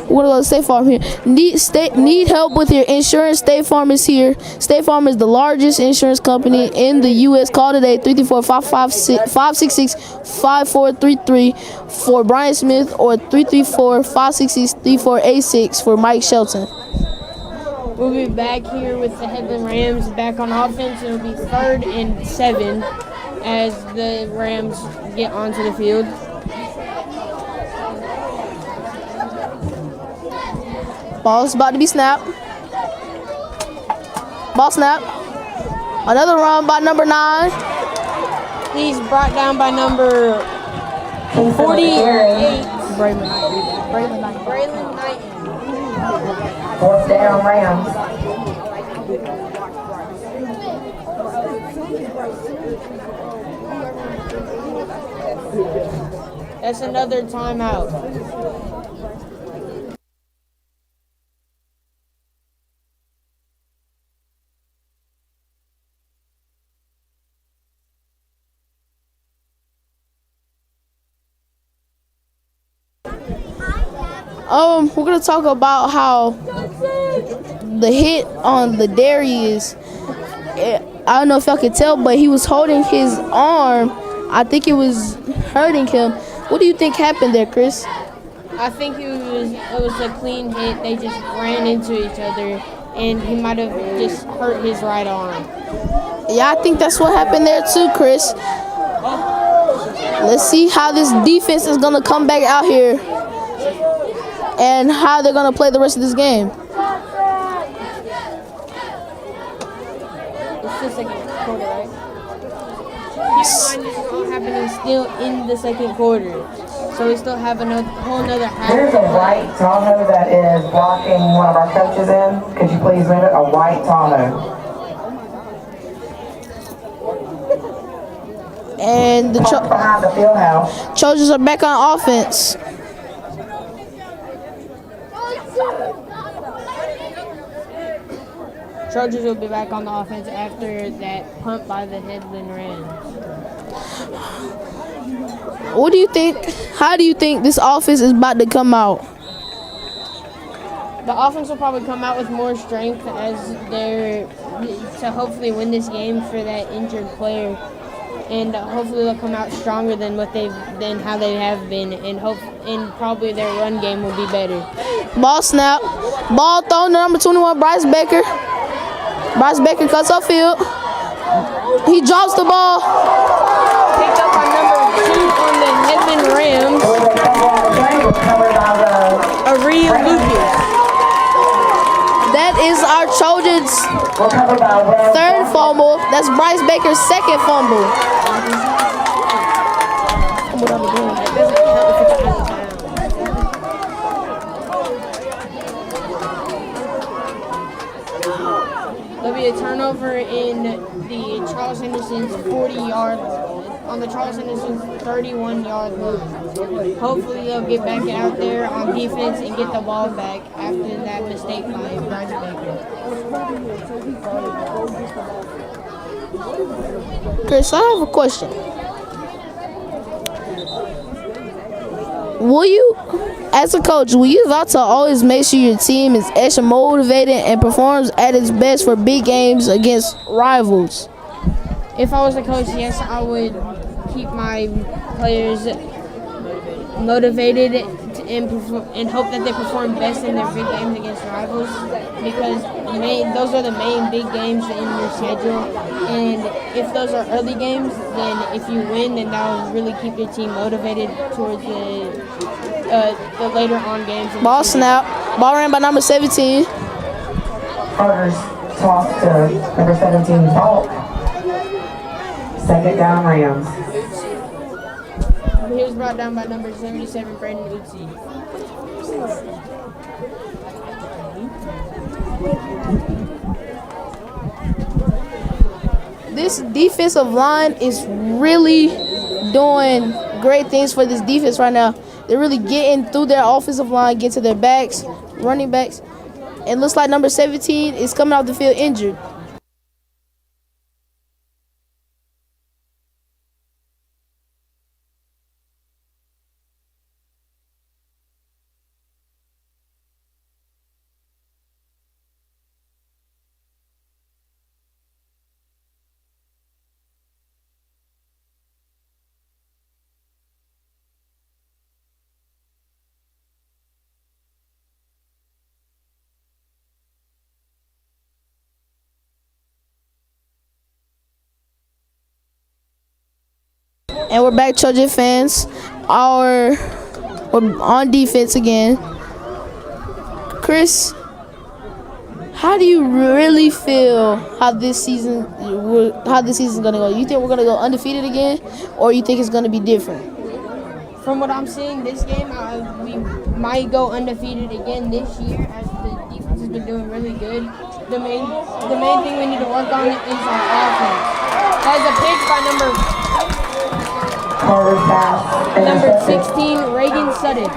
We're gonna go to State Farm here. Need help with your insurance? State Farm is here. State Farm is the largest insurance company in the U.S. Call today 334-566-5433 for Brian Smith or 334-566-3486 for Mike Shelton. We'll be back here with the Headland Rams back on offense. It'll be 3rd and 7 as the Rams get onto the field. Ball's about to be snapped. Ball snap. Another run by number 9. He's brought down by number 48. Braylon. Braylon Knighton. 4th down, Rams. That's another timeout. We're gonna talk about how the hit on the Darius. I don't know if y'all could tell, but he was holding his arm. I think it was hurting him. What do you think happened there, Chris? I think it was a clean hit. They just ran into each other, and he might have just hurt his right arm. Yeah, I think that's what happened there too, Chris. Let's see how this defense is gonna come back out here and how they're gonna play the rest of this game. It's the second quarter, right? Keep in mind this is all happening still in the second quarter. So we still have a whole nother half. There's a white Tahoe that is blocking one of our coaches in. Could you please move it? A white Tahoe. And the Behind the field house. Trojans are back on offense. Trojans will be back on the offense after that punt by the Headland Rams. What do you think? How do you think this offense is about to come out? The offense will probably come out with more strength as they're to hopefully win this game for that injured player, and hopefully they'll come out stronger than how they have been, and probably their run game will be better. Ball snap. Ball thrown to number 21, Bryce Baker. Bryce Baker cuts upfield. He drops the ball. Picked up by number 2 on the Headland Rams. Aria Lucas. That is our Trojans' 3rd fumble. That's Bryce Baker's 2nd fumble. get a turnover in the Charles Henderson's 40-yard on the Charles Henderson's 31-yard line. Hopefully they'll get back out there on defense and get the ball back after that mistake by Bryce Baker. Chris, I have a question. Will you, as a coach, will you vow to always make sure your team is extra motivated and performs at its best for big games against rivals? If I was a coach, yes, I would keep my players motivated and hope that they perform best in their big games against rivals, because those are the main big games in your schedule. And if those are early games, then if you win, then that will really keep your team motivated towards the later on games. Ball snap. Ball ran by number 17. Carter's toss to number 17, Falk. Second down, Rams. He was brought down by number 77, Brandon Uzi. This defensive line is really doing great things for this defense right now. They're really getting through their offensive line, get to their backs, running backs. It looks like number 17 is coming off the field injured. And we're back, Trojan fans. We're on defense again. Chris, how do you really feel how this season's gonna go? You think we're gonna go undefeated again, or you think it's gonna be different? From what I'm seeing this game, we might go undefeated again this year, as the defense has been doing really good. The main thing we need to work on is our offense. That's a pick by number 16, Reagan Sutton.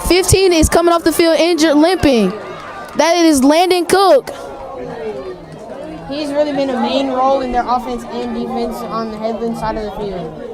15 is coming off the field injured, limping. That is Landon Cook. He's really been a main role in their offense and defense on the Headland side of the field.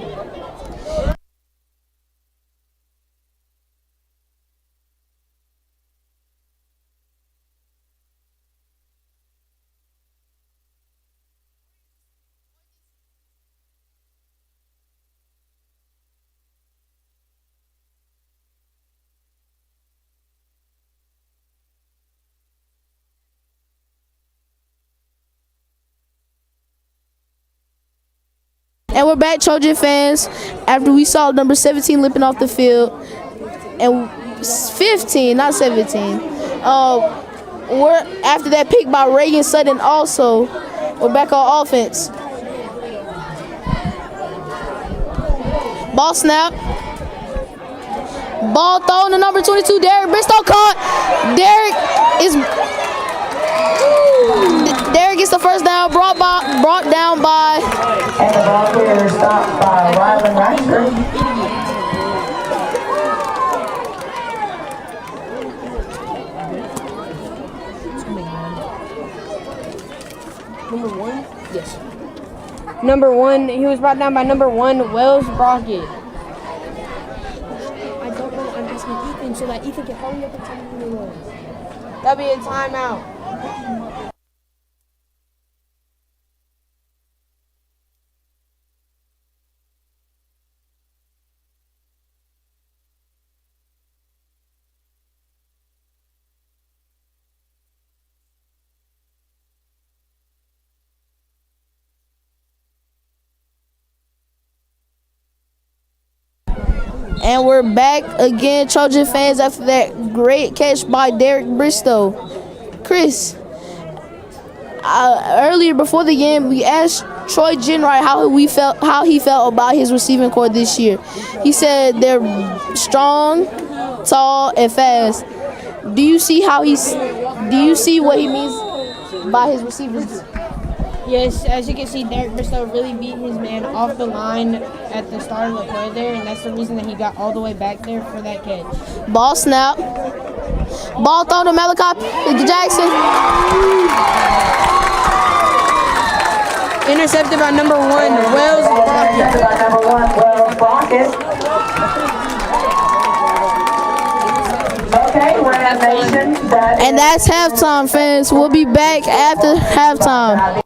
And we're back, Trojan fans, after we saw number 17 limping off the field. And 15, not 17. We're after that pick by Reagan Sutton also. We're back on offense. Ball snap. Ball thrown to number 22, Derek Bristow caught. Derek gets the first down, brought down by. And the ball clear stopped by Rylan Rashford. Number 1? Yes. Number 1, he was brought down by number 1, Wells Brockett. I don't know. I'm asking Ethan so that Ethan can hurry up and tell me who it was. That'll be a timeout. And we're back again, Trojan fans, after that great catch by Derek Bristow. Chris, earlier before the game, we asked Troy Jenright how he felt about his receiving corps this year. He said they're strong, tall, and fast. Do you see what he means by his receivers. Yes, as you can see, Derek Bristow really beat his man off the line at the start of the play there, and that's the reason that he got all the way back there for that catch. Ball snap. Ball thrown to Malachi Jackson. Intercepted by number 1, Wells Intercepted by number 1, Wells Brockett. Okay, we're at Nation. And that's halftime, fans. We'll be back after halftime.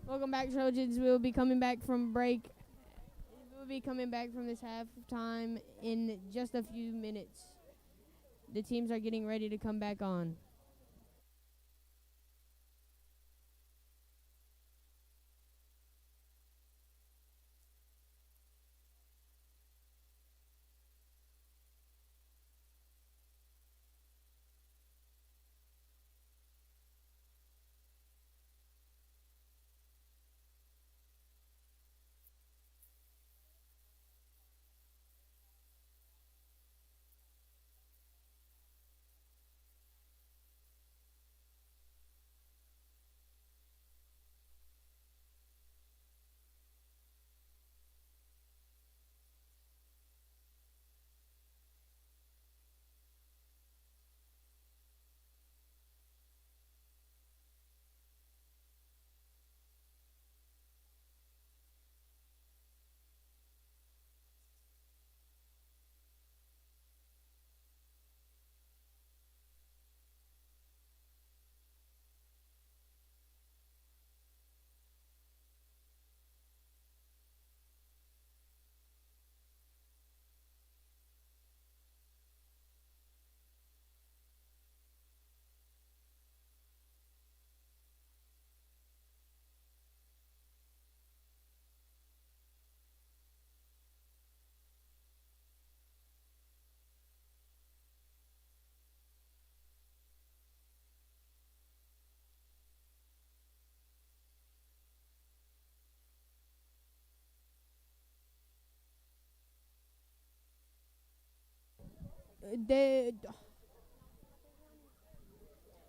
Welcome back, Trojans. We'll be coming back from break. We'll be coming back from this halftime in just a few minutes. The teams are getting ready to come back on.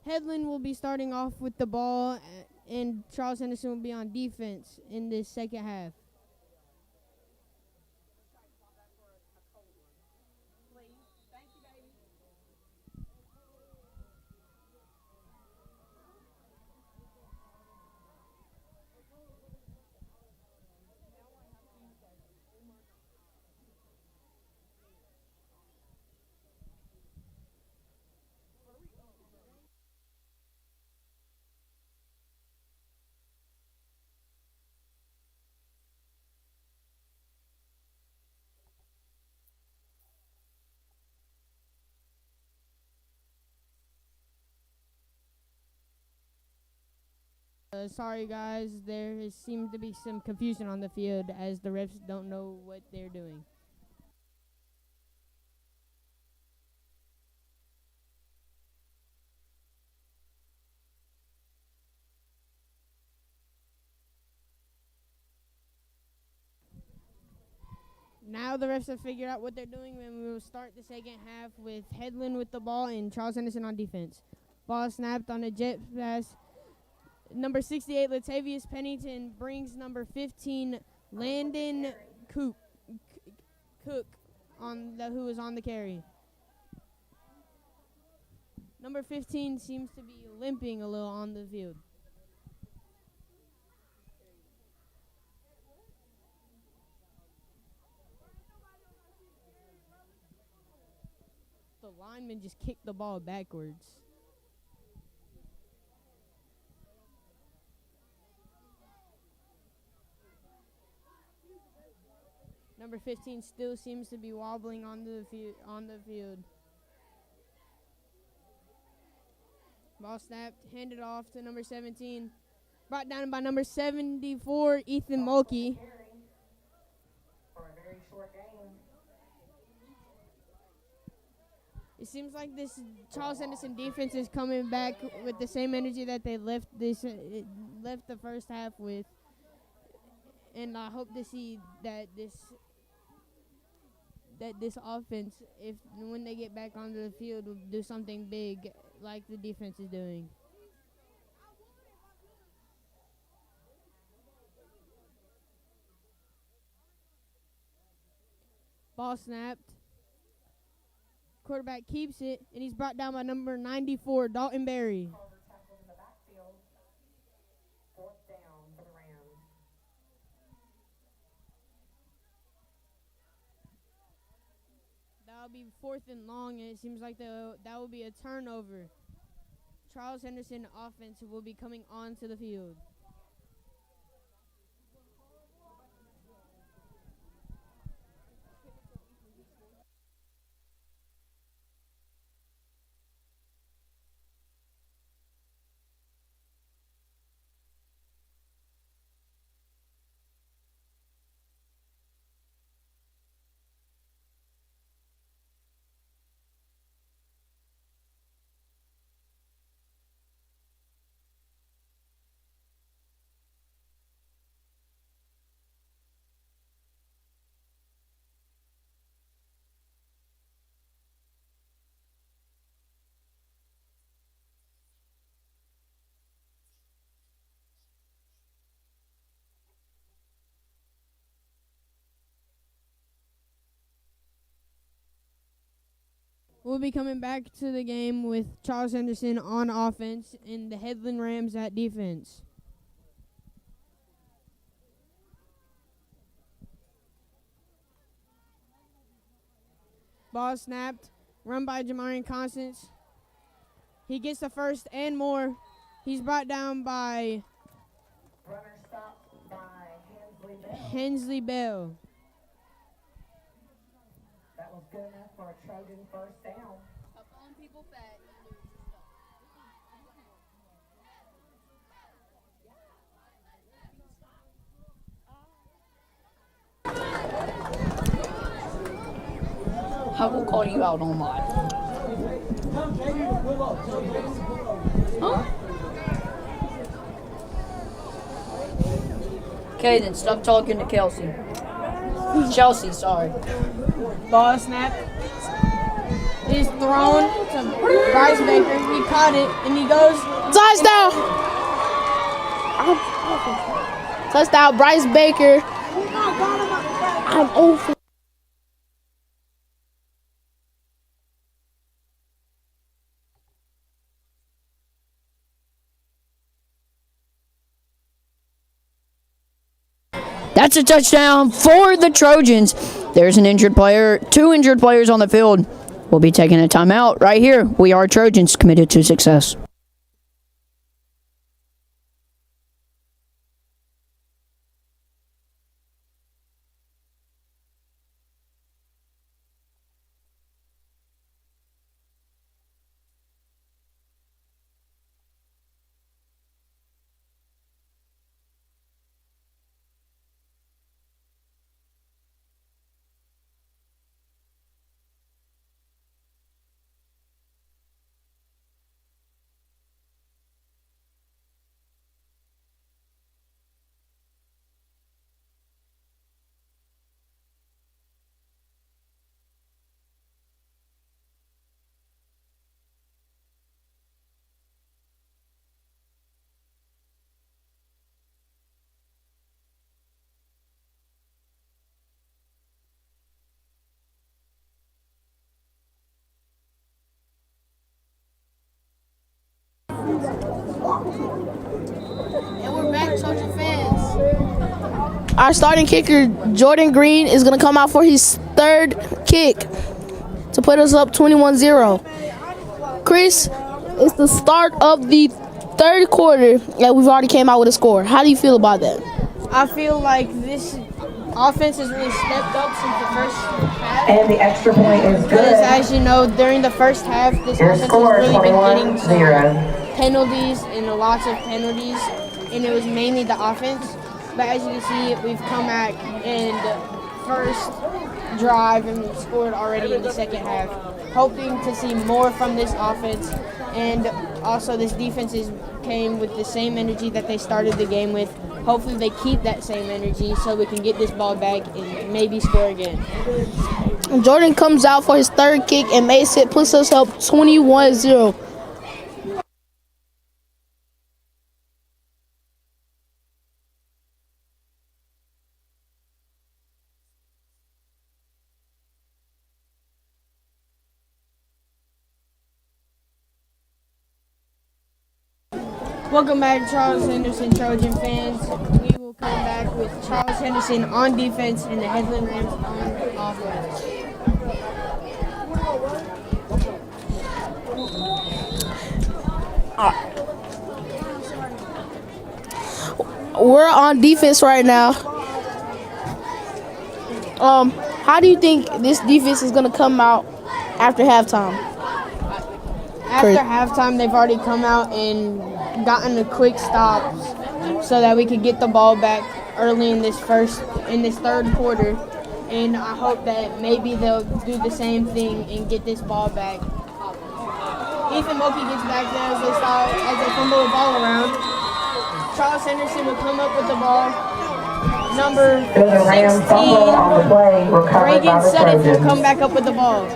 Headland will be starting off with the ball, and Charles Henderson will be on defense in this second half. Sorry, guys. Seems to be some confusion on the field as the refs don't know what they're doing. Now the refs have figured out what they're doing, and we will start the second half with Headland with the ball and Charles Henderson on defense. Ball snapped on a jet pass. Number 68, Latavius Pennington brings number 15, Landon Cook who is on the carry. Number 15 seems to be limping a little on the field. The lineman just kicked the ball backwards. Number 15 still seems to be wobbling on the field. Ball snapped, handed off to number 17. Brought down by number 74, Ethan Mulkey. For a very short game. It seems like this Charles Henderson defense is coming back with the same energy that they left the first half with. And I hope to see that this offense, when they get back onto the field, will do something big like the defense is doing. Ball snapped. Quarterback keeps it, and he's brought down by number 94, Dalton Berry. Culver tackled in the backfield. Fourth down for the Rams. That'll be 4th and long, and it seems like that will be a turnover. Charles Henderson offense will be coming onto the field. We'll be coming back to the game with Charles Henderson on offense and the Headland Rams at defense. Ball snapped, run by Jamarian Constance. He gets the first and more. He's brought down by Runner stopped by Hensley Bell. That was good enough for a Trojan first down. I will call you out on live. Huh? Okay, then stop talking to Kelsey. Chelsea, sorry. Ball snap is thrown to Bryce Baker. He caught it and he goes Touchdown! Touchdown, Bryce Baker. I'm over. That's a touchdown for the Trojans. There's an injured player, 2 injured players on the field. We'll be taking a timeout right here. We are Trojans, committed to success. And we're back, Trojan fans. Our starting kicker, Jordan Green, is going to come out for his third kick to put us up 21-0. Chris, it's the start of the third quarter, and we've already came out with a score. How do you feel about that? I feel like this offense has really stepped up since the first half. And the extra point is Because good. as you know, during the first half, this Your offense score has is really been getting 21-0. penalties and lots of penalties, and it was mainly the offense. But as you can see, we've come back and first drive and we've scored already in the second half. Hoping to see more from this offense, and also this defense came with the same energy that they started the game with. Hopefully they keep that same energy so we can get this ball back and maybe score again. Jordan comes out for his third kick and makes it, puts us up 21-0. Welcome back, Charles Henderson Trojan fans. We will come back with Charles Henderson on defense and the Headland Rams on offense. We're on defense right now. How do you think this defense is going to come out after halftime? After halftime, they've already come out and gotten a quick stop so that we could get the ball back early in this third quarter. And I hope that maybe they'll do the same thing and get this ball back. Ethan Mulkey gets back there as they fumble the ball around. Charles Henderson will come up with the ball. Number There's a Ram fumble on the play, 16, recovered by Reagan the Suddeth will Trojans. come back up with the ball.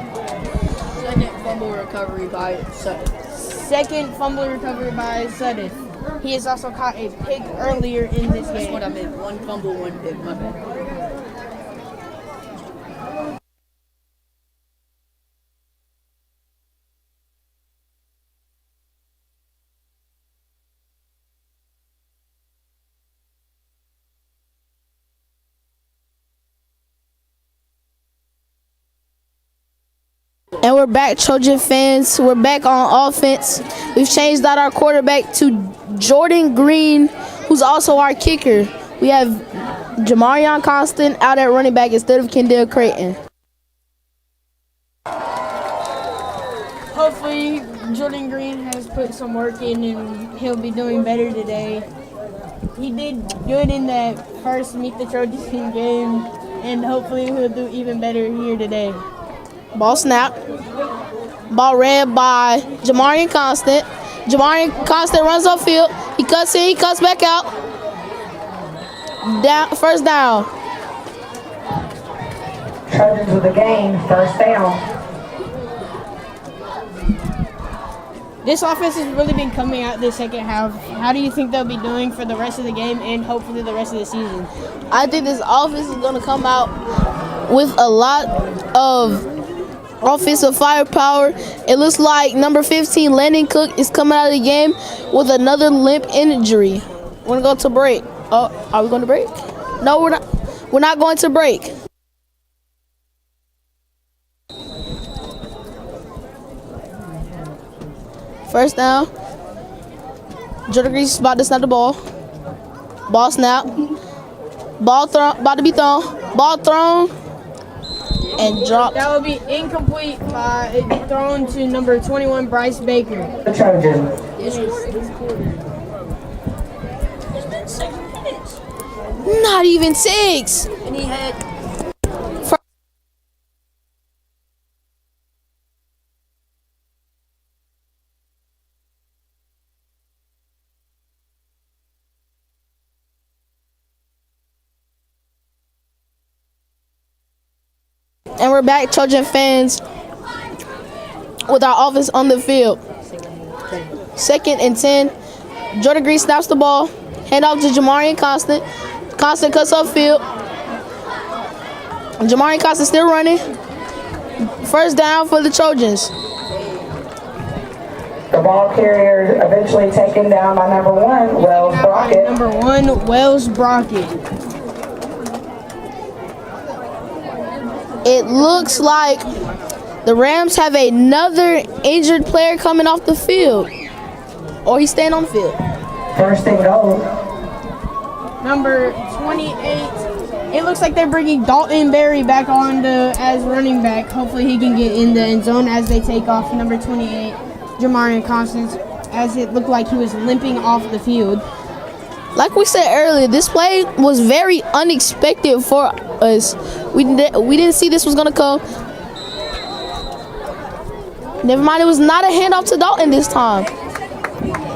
Second fumble recovery by Sutton. Second fumble recovery by Suddeth. He has also caught a pick earlier in this That's game. what I meant. 1 fumble, 1 pick. My bad. And we're back, Trojan fans. We're back on offense. We've changed out our quarterback to Jordan Green, who's also our kicker. We have Jamarion Constant out at running back instead of Kendall Creighton. Hopefully, Jordan Green has put some work in and he'll be doing better today. He did good in that first Meet the Trojans game, and hopefully he'll do even better here today. Ball snap. Ball ran by Jamarion Constant. Jamarion Constant runs upfield. He cuts in, he cuts back out. First down. Trojans with the gain, first down. This offense has really been coming out this second half. How do you think they'll be doing for the rest of the game and hopefully the rest of the season? I think this offense is going to come out with a lot of offensive firepower. It looks like number 15, Landon Cook, is coming out of the game with another limp injury. We're going to go to break. Oh, are we going to break? No, we're not. We're not going to break. First down. Jordan Green is about to snap the ball. Ball snap. Ball thrown. About to be thrown. Ball thrown. And dropped. That will be incomplete. It'd be thrown to number 21, Bryce Baker. The Trojans. It's been 6 minutes. Not even 6. And he had And we're back, Trojan fans, with our offense on the field. 2nd and 10. Jordan Green snaps the ball. Hand off to Jamarion Constant. Constant cuts upfield. Jamarion Constant still running. First down for the Trojans. The ball carrier eventually taken down by number 1, Wells Brockett. Number 1, Wells Brockett. It looks like the Rams have another injured player coming off the field. Or he's staying on the field. First and goal. Number 28. It looks like they're bringing Dalton Berry back on as running back. Hopefully he can get in the end zone as they take off number 28, Jamarion Constance, as it looked like he was limping off the field. Like we said earlier, this play was very unexpected for us. We didn't see this was going to come. Never mind, it was not a handoff to Dalton this time.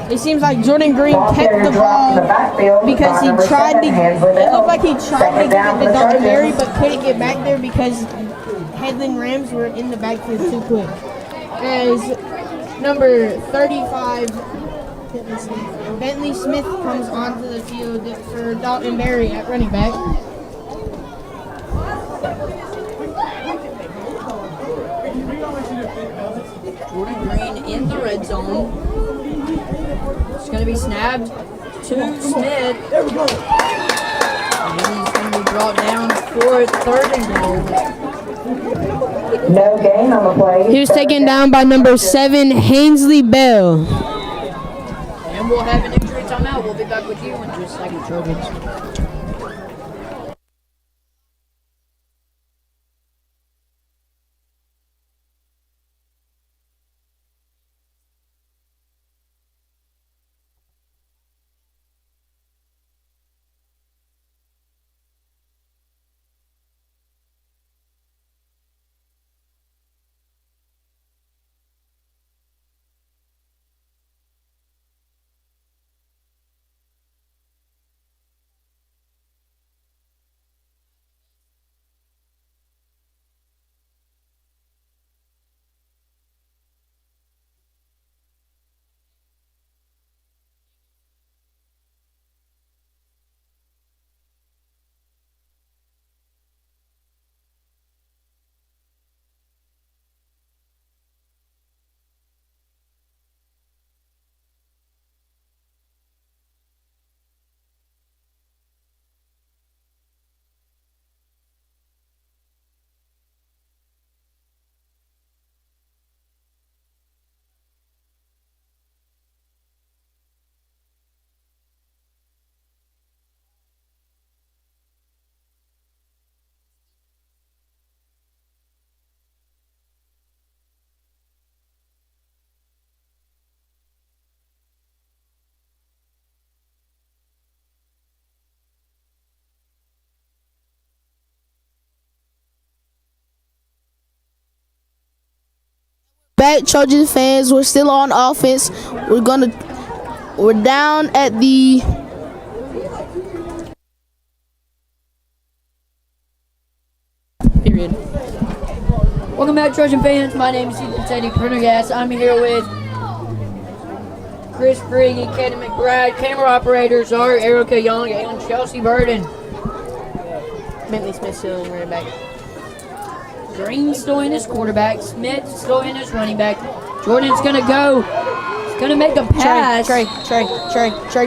It seems like Jordan Green kept the ball because he tried to. It looked like he tried to get it to Dalton Berry, but couldn't get back there because Headland Rams were in the backfield too quick. As number 35, Bentley Smith comes onto the field for Dalton Berry at running back. Jordan Green in the red zone. It's going to be snapped to Smith. And he's going to be brought down for 3rd and goal. No gain on the play. He was taken down by number 7, Hainsley Bell. And we'll have an injury timeout. We'll be back with you in just a second, Trojans. Back, Trojan fans. We're still on offense. We're down at the period. Welcome back, Trojan fans. My name is Ethan Teddy Prendergast. I'm here with Chris Briggy, Kenny McBride. Camera operators are Erica Young and Chelsea Burden. Bentley Smith still in running back. Green still in his quarterback. Smith still in his running back. Jordan's gonna go. He's gonna make a pass. Trey Griffin. 23 Trey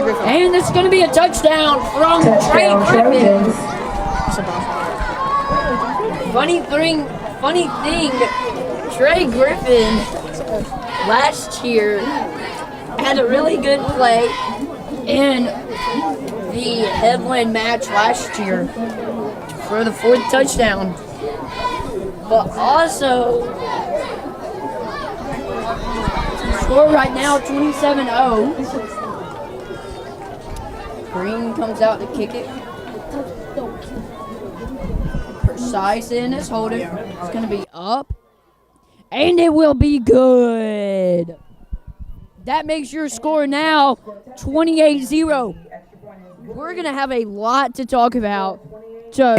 Griffin. And it's gonna be a touchdown from Trey Touchdown, Griffin. Trojans. Funny thing, Trey Griffin last year had a really good play in the Headland match last year for the 4th touchdown. But also, score right now 27-0. Green comes out to kick it. Precise in his holding. It's going to be up. And it will be good. That makes your score now 28-0. We're going to have a lot to talk about to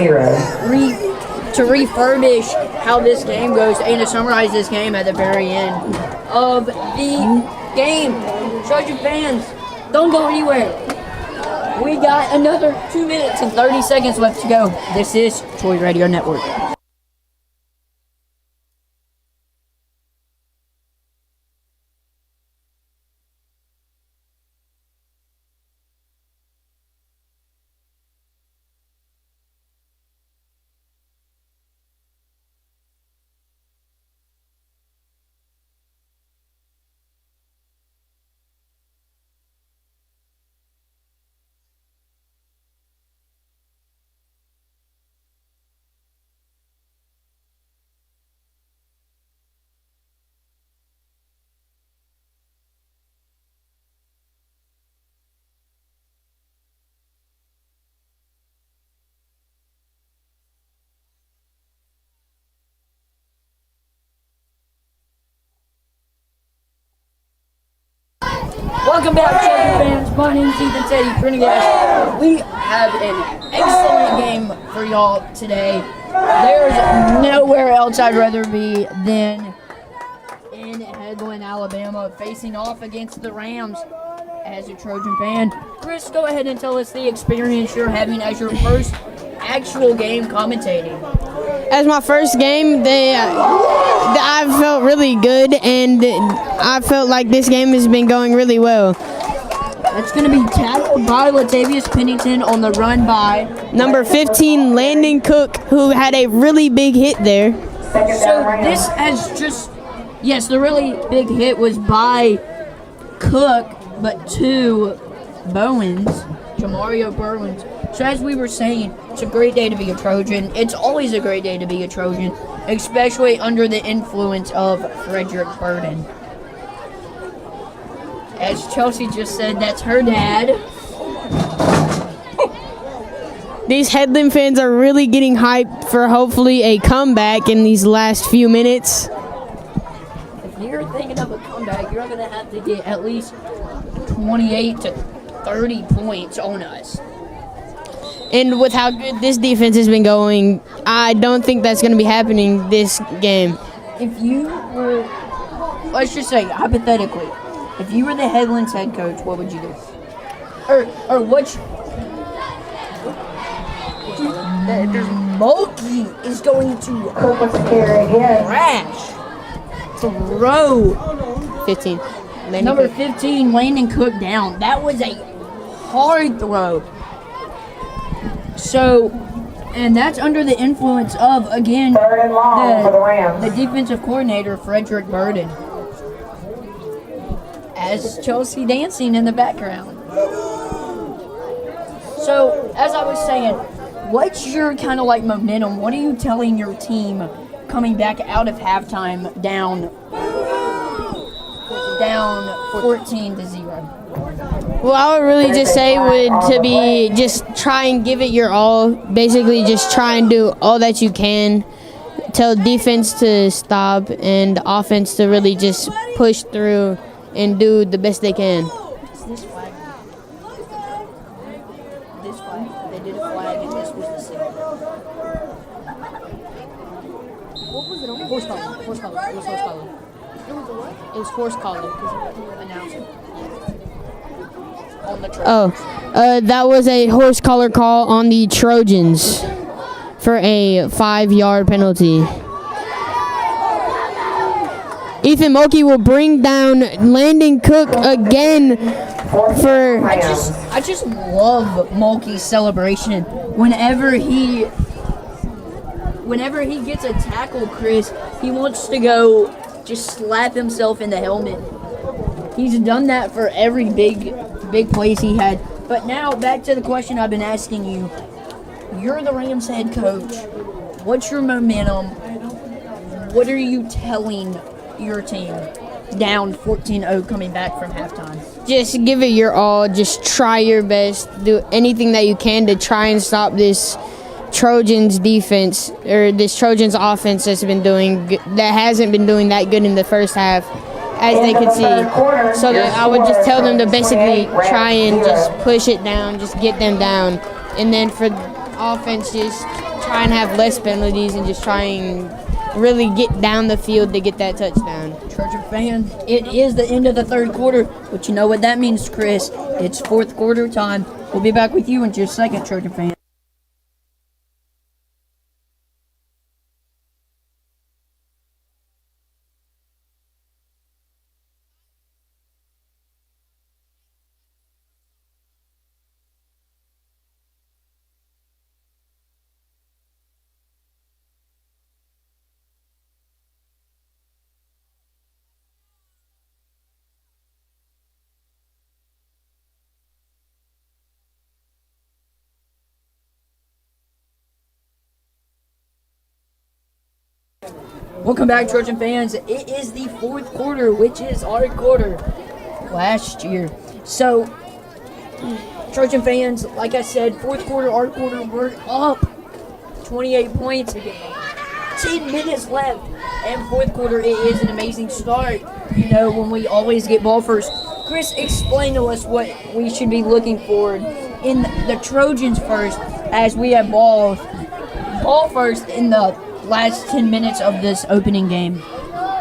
refurbish how this game goes and to summarize this game at the very end of the game. Trojan fans, don't go anywhere. We got another 2 minutes and 30 seconds left to go. This is Troy Radio Network. Welcome back, Trojan fans. My name is Ethan Teddy Prendergast. We have an excellent game for y'all today. There's nowhere else I'd rather be than in Headland, Alabama, facing off against the Rams as a Trojan fan. Chris, go ahead and tell us the experience you're having as your first actual game commentating. As my first game, I felt really good, and I felt like this game has been going really well. That's going to be tackled by Latavius Pennington on the run by Number 15, Landon Cook, who had a really big hit there. So this has just, yes, the really big hit was by Cook, but to Bowens, Jamario Bowens. So as we were saying, it's a great day to be a Trojan. It's always a great day to be a Trojan, especially under the influence of Frederick Burden. As Chelsea just said, that's her dad. These Headland fans are really getting hyped for hopefully a comeback in these last few minutes. If you're thinking of a comeback, you're going to have to get at least 28 to 30 points on us. And with how good this defense has been going, I don't think that's going to be happening this game. If you were, let's just say, hypothetically, if you were the Headlands head coach, what would you do? Or what? Mulkey is going to Cook with the carry again. crash throw 15. number 15, Landon Cook down. That was a hard throw. So, and that's under the influence of, again, 3rd and long for the Rams. the defensive coordinator, Frederick Burden. As Chelsea dancing in the background. So, as I was saying, what's your kind of like momentum? What are you telling your team coming back out of halftime down 14-0? Well, I would really just say to be just try and give it your all. Basically, just try and do all that you can tell defense to stop and offense to really just push through and do the best they can. This flag. This flag. They did a flag, and this was the signal. What was it on? Horse collar. Horse collar. It was horse collar. It was a what? It was horse collar because announced it. On the Trojans. That was a horse collar call on the Trojans for a 5-yard penalty. Ethan Mulkey will bring down Landon Cook again for. I just love Mulkey's celebration. Whenever he gets a tackle, Chris, he wants to go just slap himself in the helmet. He's done that for every big plays he had. But now back to the question I've been asking you. You're the Rams head coach. What's your momentum? What are you telling your team down 14-0 coming back from halftime? Just give it your all. Just try your best. Do anything that you can to try and stop this Trojans defense or this Trojans offense that hasn't been doing that good in the first half, as they could see. So that I would just tell them to basically try and just push it down, just get them down, and then for offense, just try and have less penalties and just try and really get down the field to get that touchdown. Trojan fans, it is the end of the third quarter, but you know what that means, Chris. It's fourth quarter time. We'll be back with you in just a second, Trojan fans. Welcome back, Trojan fans. It is the fourth quarter, which is our quarter last year. So, Trojan fans, like I said, fourth quarter, our quarter, we're up 28 points. 10 minutes left, and fourth quarter, it is an amazing start. You know, when we always get ball first. Chris, explain to us what we should be looking for in the Trojans first, as we have ball first in the last 10 minutes of this opening game.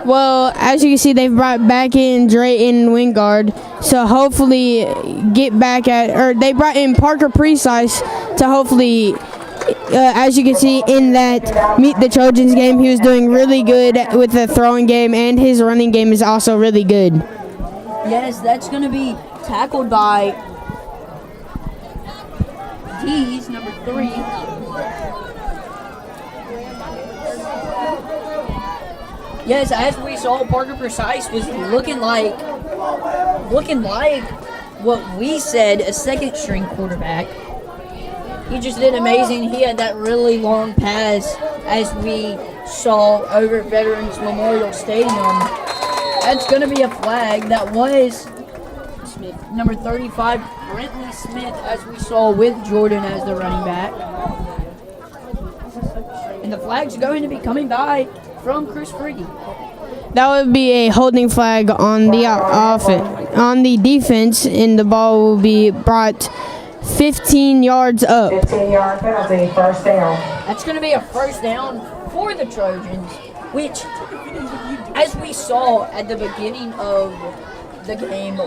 Well, as you can see, they've brought back in Drayton Wingard, so hopefully get back they brought in Parker Precise to hopefully, as you can see in that Meet the Trojans game, he was doing really good with the throwing game, and his running game is also really good. Yes, that's going to be tackled by D's, number 3. Yes, as we saw, Parker Precise was looking like what we said, a second-string quarterback. He just did amazing. He had that really long pass, as we saw over at Veterans Memorial Stadium. That's going to be a flag. That was Smith, number 35, Brentley Smith, as we saw with Jordan as the running back. And the flag's going to be coming by from Chris Friggy. That would be a holding flag on the on the defense, and the ball will be brought 15 yards up. 15-yard penalty, first down. That's going to be a first down for the Trojans, which, as we saw at the beginning of the game,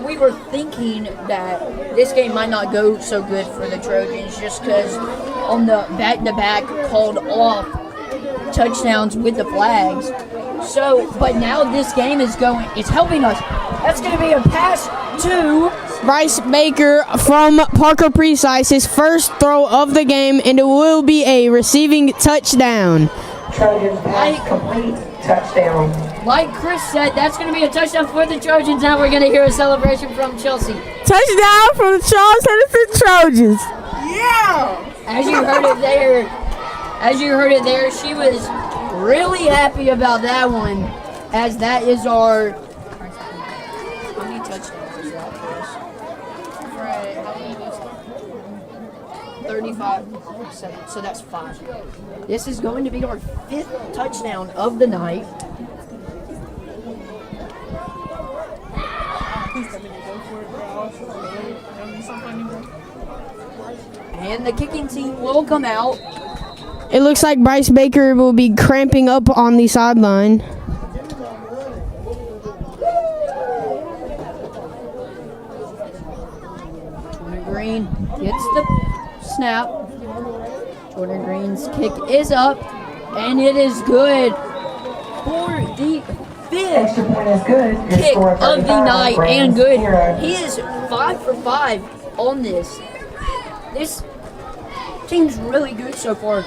we were thinking that this game might not go so good for the Trojans just because on the back-to-back called off touchdowns with the flags. So, but now this game is helping us. That's going to be a pass to Bryce Baker from Parker Precise, his first throw of the game, and it will be a receiving touchdown. Trojans pass complete, touchdown. Like Chris said, that's going to be a touchdown for the Trojans. Now we're going to hear a celebration from Chelsea. Touchdown from the Charles Henderson Trojans. Yeah! As you heard it there, she was really happy about that one, as that is our... How many touchdowns is that, Chris? 35 seconds, so that's 5. This is going to be our 5th touchdown of the night. And the kicking team will come out. It looks like Bryce Baker will be cramping up on the sideline. Jordan Green gets the snap. Jordan Green's kick is up, and it is good for the 5th Extra point is good. Your kick score of the 35, night, Rams and good. 0. He is 5 for 5 on this. This team's really good so far,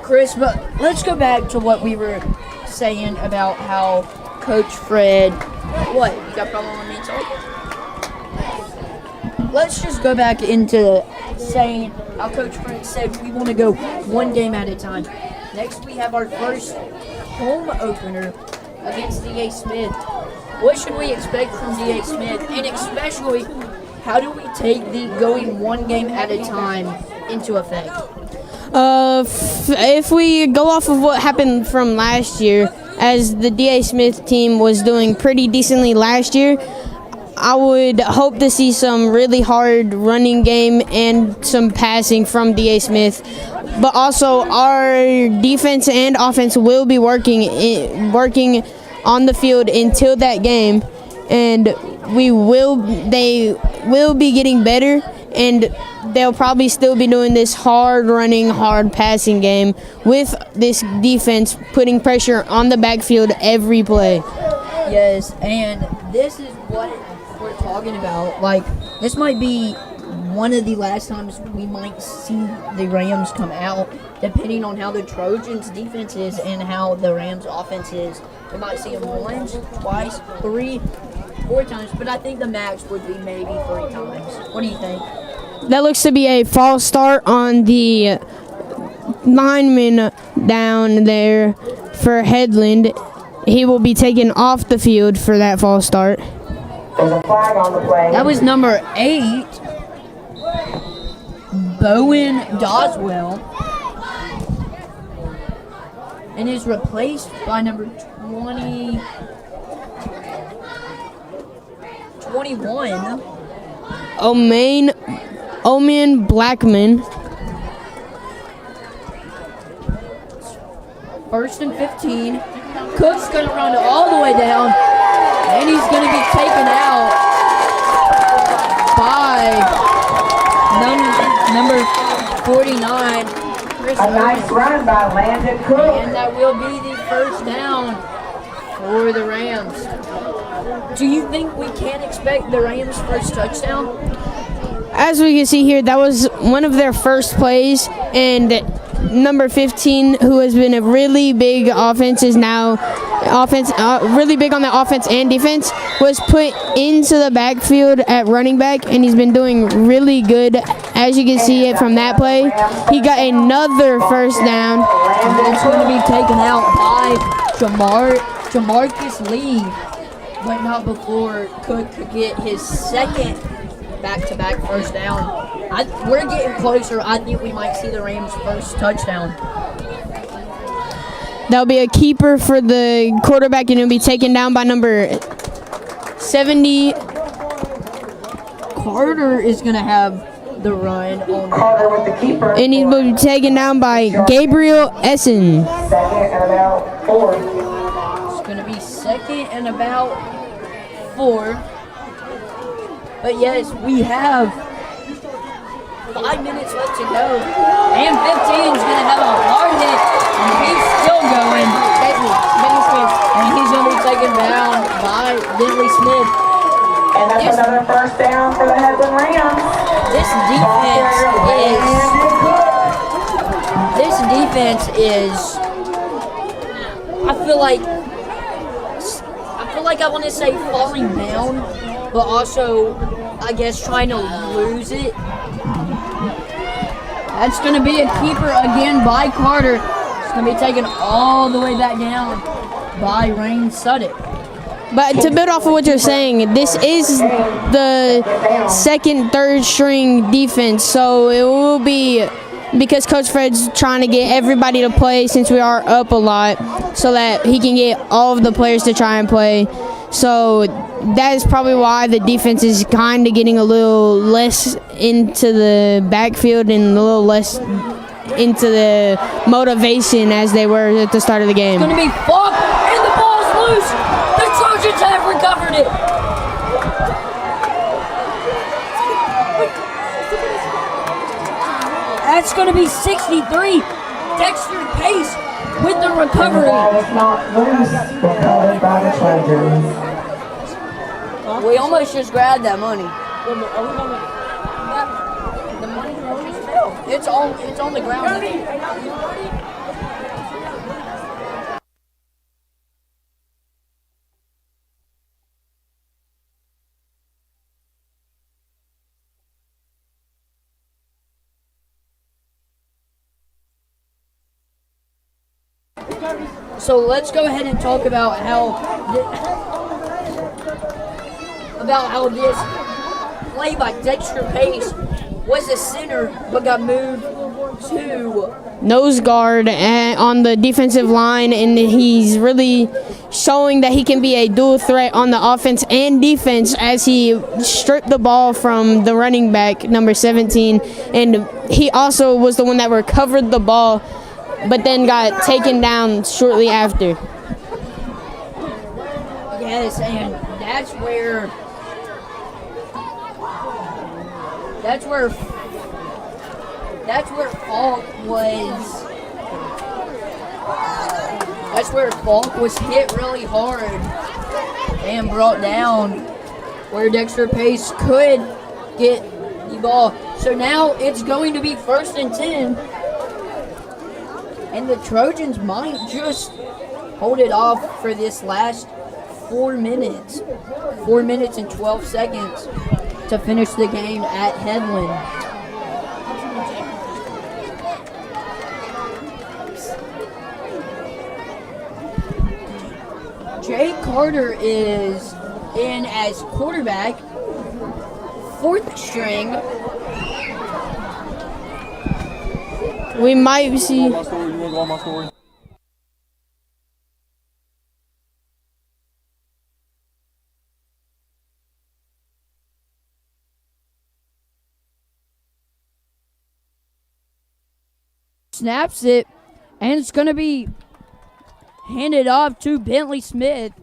Chris. But let's go back to what we were saying about how Coach Fred. What? You got a problem with me talking? Let's just go back into saying how Coach Fred said we want to go one game at a time. Next, we have our first home opener against D.A. Smith. What should we expect from D.A. Smith? And especially, how do we take the going one game at a time into effect? If we go off of what happened from last year, as the D.A. Smith team was doing pretty decently last year, I would hope to see some really hard running game and some passing from D.A. Smith. But also, our defense and offense will be working on the field until that game, and they will be getting better, and they'll probably still be doing this hard running, hard passing game with this defense putting pressure on the backfield every play. Yes, and this is what we're talking about. Like, this might be one of the last times we might see the Rams come out, depending on how the Trojans' defense is and how the Rams' offense is. We might see them once, twice, 3, 4 times, but I think the max would be maybe 3 times. What do you think? That looks to be a false start on the lineman down there for Headland. He will be taken off the field for that false start. There's a flag on the play. That was number 8, Bowen Doswell, and is replaced by number 21, Oman Blackman. 1st and 15. Cook's going to run all the way down, and he's going to be taken out by number 49, Chris A nice Owens. run by Landon Cook. And that will be the 1st down for the Rams. Do you think we can expect the Rams' first touchdown? As we can see here, that was one of their first plays, and number 15, who has been a really big really big on the offense and defense, was put into the backfield at running back, and he's been doing really good. As you can see it from that play, he got another 1st down. And it's going to be taken out by Jamarcus Lee, but not before Cook could get his 2nd back-to-back 1st down. We're getting closer. I think we might see the Rams' first touchdown. That'll be a keeper for the quarterback, and it'll be taken down by number 70. Carter is going to have the run on Carter with the keeper. And he will be taken down by Gabriel Essen. 2nd and about 4. It's going to be 2nd and about 4. But yes, we have 5 minutes left to go. And 15 is going to have a hard hit. And he's still going. And he's going to be taken down by Bentley Smith. And that's another 1st down for the Headland Rams. This defense is I feel like I want to say falling down, but also I guess trying to lose it. That's going to be a keeper again by Carter. It's going to be taken all the way back down by Rain Suddick. But to build off of what you're saying, this is the second, third string defense, so it will be because Coach Fred's trying to get everybody to play since we are up a lot, so that he can get all of the players to try and play. So that is probably why the defense is kind of getting a little less into the backfield and a little less into the motivation as they were at the start of the game. It's going to be Falk, and the ball's loose. The Trojans have recovered it. That's going to be 63. Dexter Pace with the recovery. The ball is not loose, recovered by the Trojans. We almost just grabbed that money. The money almost fell. It's on the ground. So let's go ahead and talk about how this play by Dexter Pace was a center but got moved to nose guard on the defensive line, and he's really showing that he can be a dual threat on the offense and defense as he stripped the ball from the running back, number 17, and he also was the one that recovered the ball but then got taken down shortly after. Yes, and that's where Falk was hit really hard and brought down, where Dexter Pace could get the ball. So now it's going to be 1st and 10, and the Trojans might just hold it off for this last 4 minutes. 4 minutes and 12 seconds to finish the game at Headland. Jay Carter is in as quarterback, 4th string. We might see. Snaps it, and it's going to be handed off to Bentley Smith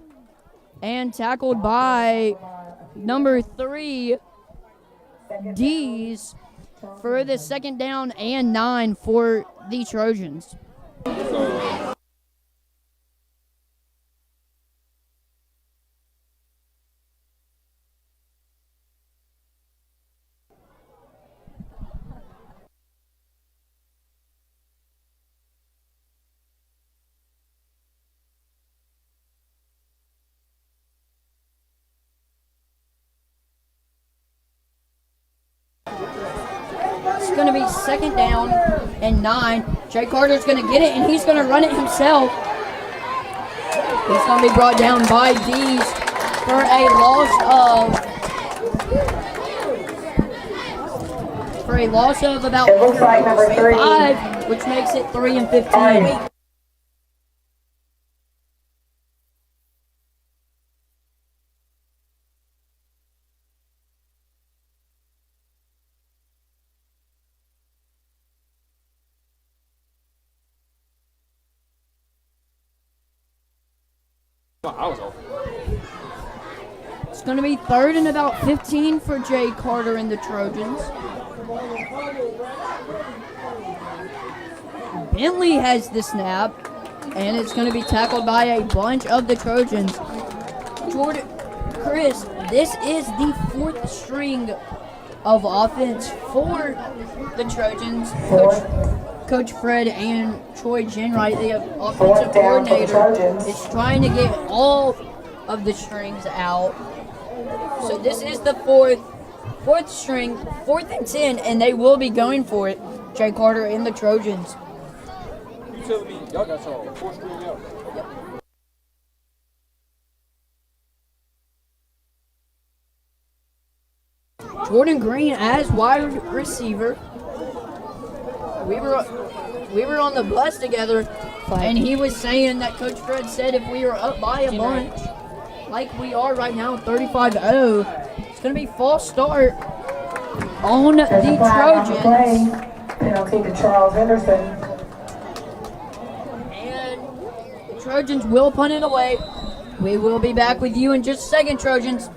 and tackled by number 3, Dees, for the 2nd down and 9 for the Trojans. It's going to be 2nd down and 9. Jay Carter's going to get it, and he's going to run it himself. He's going to be brought down by Dees for a loss of about It looks like number 3. 5, which makes it 3 and 15. It's going to be 3rd and about 15 for Jay Carter and the Trojans. Bentley has the snap, and it's going to be tackled by a bunch of the Trojans. Chris, this is the 4th string of offense for the Trojans. Coach Fred and Troy Jenwright, the offensive coordinator, is trying to get all of the strings out. So this is the fourth string, 4th and 10, and they will be going for it. Jay Carter and the Trojans. You telling me y'all got y'all 4th string out? Yep. Jordan Green as wide receiver. We were on the bus together, and he was saying that Coach Fred said if we were up by a bunch, like we are right now, 35-0, it's going to be false start on the There's a flag on the Trojans. play. Penalty to Charles Henderson. And the Trojans will punt it away. We will be back with you in just a second, Trojans.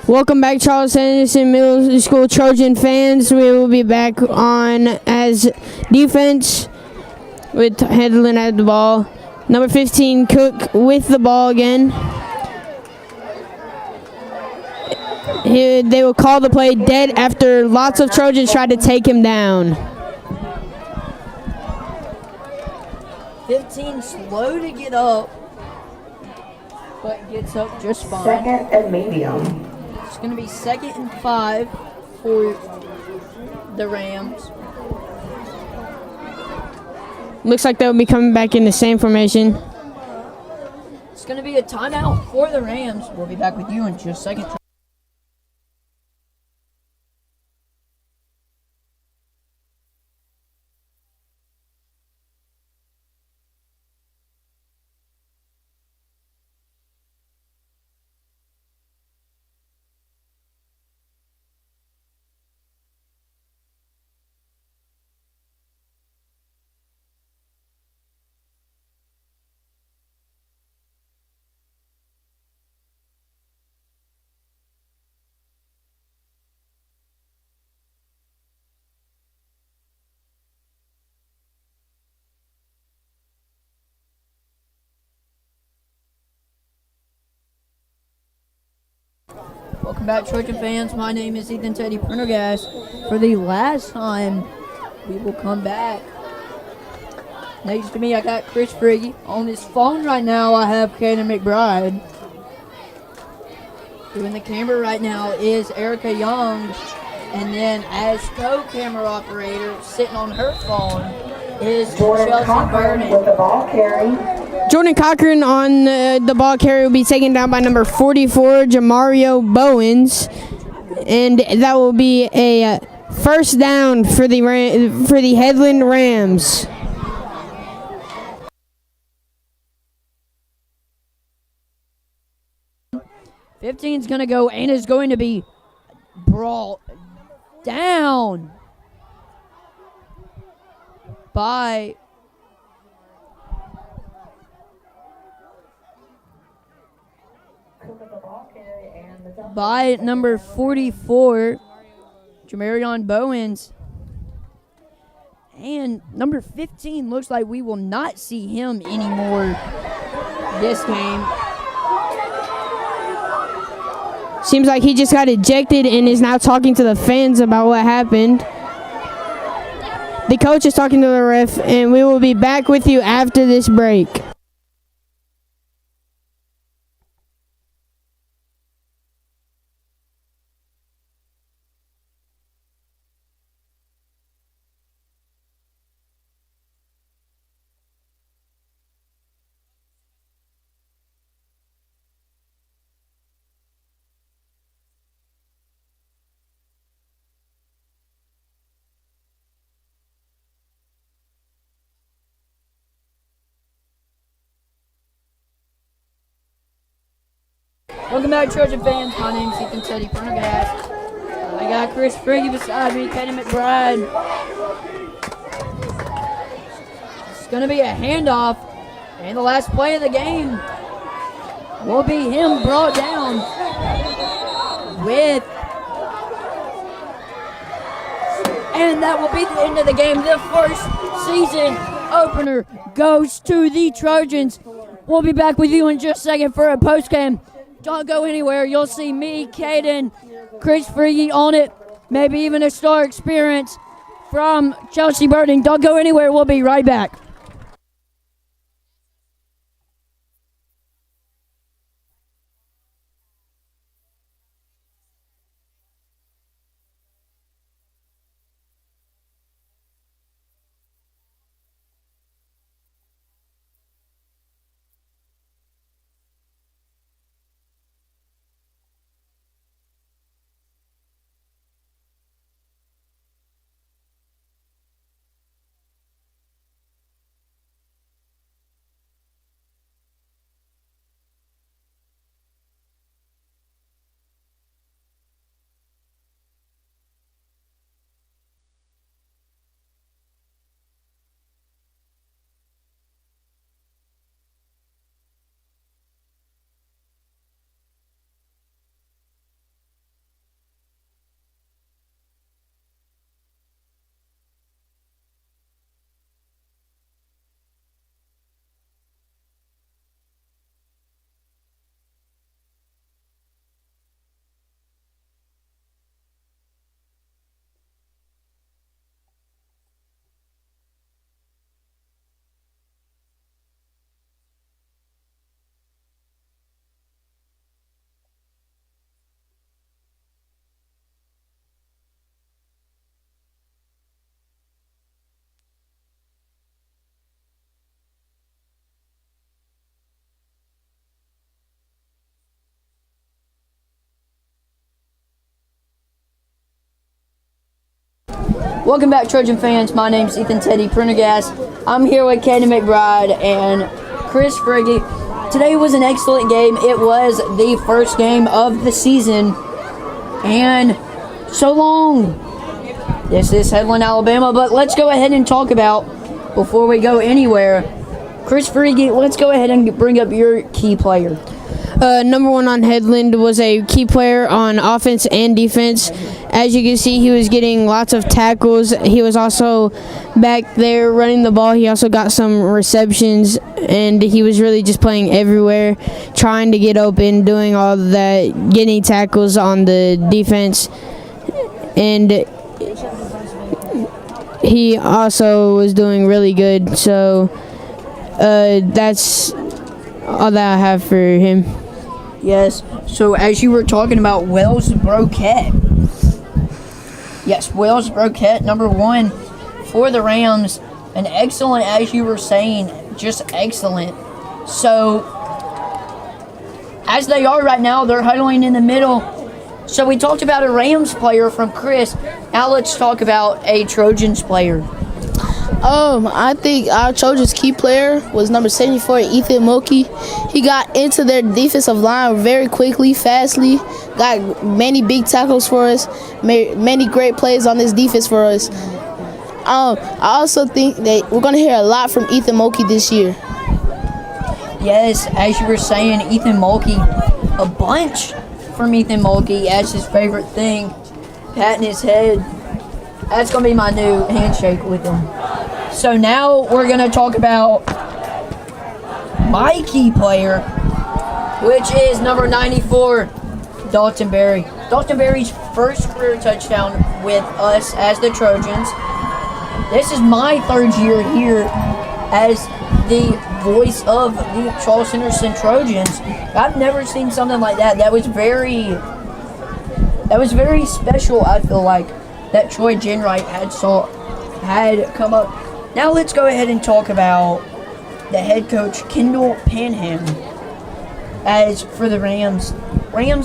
Welcome back, Charles Henderson Middle School Trojan fans. We will be back on as defense with Headland at the ball. Number 15, Cook with the ball again. They will call the play dead after lots of Trojans tried to take him down. 15 slow to get up, but gets up just fine. Second and medium. It's going to be 2nd and 5 for the Rams. Looks like they'll be coming back in the same formation. It's going to be a timeout for the Rams. We'll be back with you in just a second. Welcome back, Trojan fans. My name is Ethan Teddy Prendergast. For the last time, we will come back. Next to me, I got Chris Friggy. On his phone right now, I have Kaden McBride. Doing the camera right now is Erica Young. And then as co-camera operator, sitting on her phone, is Jordan Chelsea Cochran Vernon. with the ball carry. Jordan Cochran on the ball carry will be taken down by number 44, Jamario Bowens. And that will be a first down for the Headland Rams. Fifteen's going to go and is going to be brought down by number 44, Jamarion Bowens. And number 15 looks like we will not see him anymore this game. Seems like he just got ejected and is now talking to the fans about what happened. The coach is talking to the ref, and we will be back with you after this break. Welcome back, Trojan fans. My name is Ethan Teddy Prendergast. I got Chris Friggy beside me, Kaden McBride. It's going to be a handoff, and the last play of the game will be him brought down with. And that will be the end of the game. The first season opener goes to the Trojans. We'll be back with you in just a second for a post game. Don't go anywhere. You'll see me, Caden, Chris Freaky on it. Maybe even a star experience from Chelsea Burton. Don't go anywhere. We'll be right back. Welcome back, Trojan fans. My name's Ethan Teddy Prendergast. I'm here with Kaden McBride and Chris Friggy. Today was an excellent game. It was the first game of the season. And so long. This is Headland, Alabama. But let's go ahead and talk about, before we go anywhere, Chris Friggy, let's go ahead and bring up your key player. Number one on Headland was a key player on offense and defense. As you can see, he was getting lots of tackles. He was also back there running the ball. He also got some receptions, and he was really just playing everywhere, trying to get open, doing all that, getting tackles on the defense. And he also was doing really good. So that's all that I have for him. Yes, so as you were talking about Wells Broquette. Yes, Wells Broquette, number one for the Rams. And excellent, as you were saying, just excellent. So, as they are right now, they're huddling in the middle. So we talked about a Rams player from Chris. Now let's talk about a Trojans player. I think our Trojans key player was number 74, Ethan Mulkey. He got into their defensive line very quickly, fastly, got many big tackles for us, made many great plays on this defense for us. I also think that we're going to hear a lot from Ethan Mulkey this year. Yes, as you were saying, Ethan Mulkey, a bunch from Ethan Mulkey as his favorite thing, patting his head. That's going to be my new handshake with him. So now we're going to talk about my key player, which is number 94, Dalton Berry. Dalton Berry's first career touchdown with us as the Trojans. This is my third year here as the voice of the Charles Henderson Trojans. I've never seen something like that. That was very special, I feel like, that Troy Jenright had come up. Now let's go ahead and talk about the head coach, Kendall Panham. As for the Rams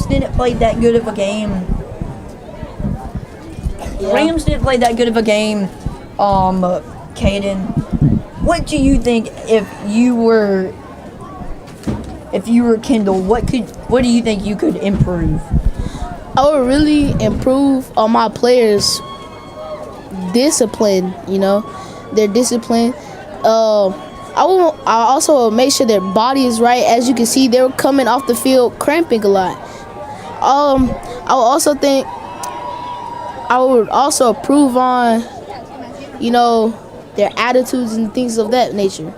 didn't play that good of a game. Rams didn't play that good of a game. Caden, what do you think if you were Kendall? What do you think you could improve? I would really improve on my players' discipline, their discipline. I also make sure their body is right. As you can see, they were coming off the field cramping a lot. I would also think I would also improve on, their attitudes and things of that nature.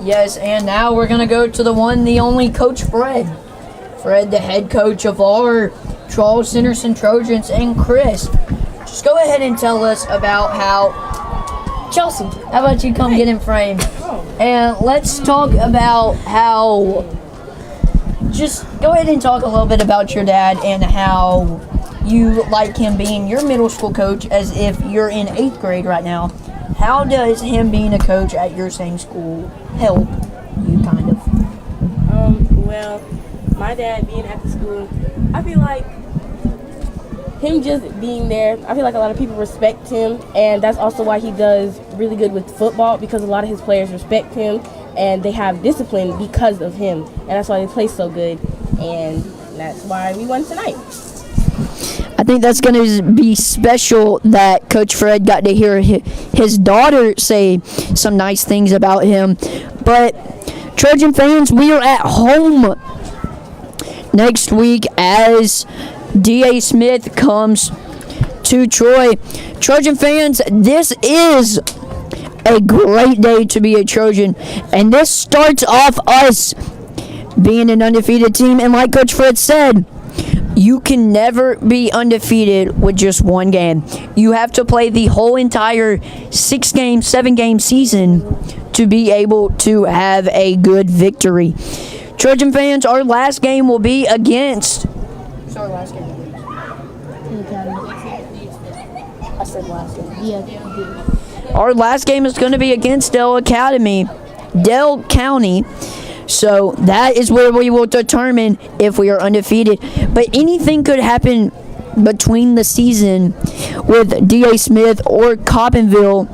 Yes, and now we're going to go to the one, the only Coach Fred. Fred, the head coach of our Charles Henderson Trojans. And Chris, just go ahead and tell us about how... Chelsea, how about you come get in frame? And let's talk about how... Just go ahead and talk a little bit about your dad and how you like him being your middle school coach as if you're in 8th grade right now. How does him being a coach at your same school help you, kind of? Well, my dad being at the school, I feel like him just being there, I feel like a lot of people respect him, and that's also why he does really good with football, because a lot of his players respect him and they have discipline because of him, and that's why they play so good, and that's why we won tonight. I think that's going to be special that Coach Fred got to hear his daughter say some nice things about him. But Trojan fans, we are at home next week as D.A. Smith comes to Troy. Trojan fans, this is a great day to be a Trojan, and this starts off us being an undefeated team. And like Coach Fred said, you can never be undefeated with just one game. You have to play the whole entire 6-game, 7-game season to be able to have a good victory. Trojan fans, our last game will be against... Sorry, last game. I said last game. Yeah. Our last game is going to be against Dell County. So that is where we will determine if we are undefeated. But anything could happen between the season with D.A. Smith or Coppinville.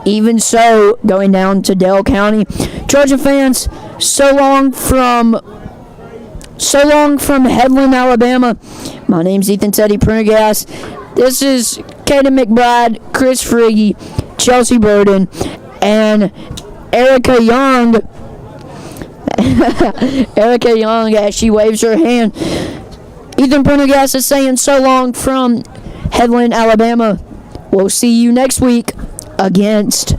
Even so, going down to Dell County. Trojan fans, so long from Headland, Alabama. My name's Ethan Teddy Prendergast. This is Kaden McBride, Chris Friggy, Chelsea Burden, and Erica Young. Erica Young, as she waves her hand. Ethan Prendergast is saying so long from Headland, Alabama. We'll see you next week against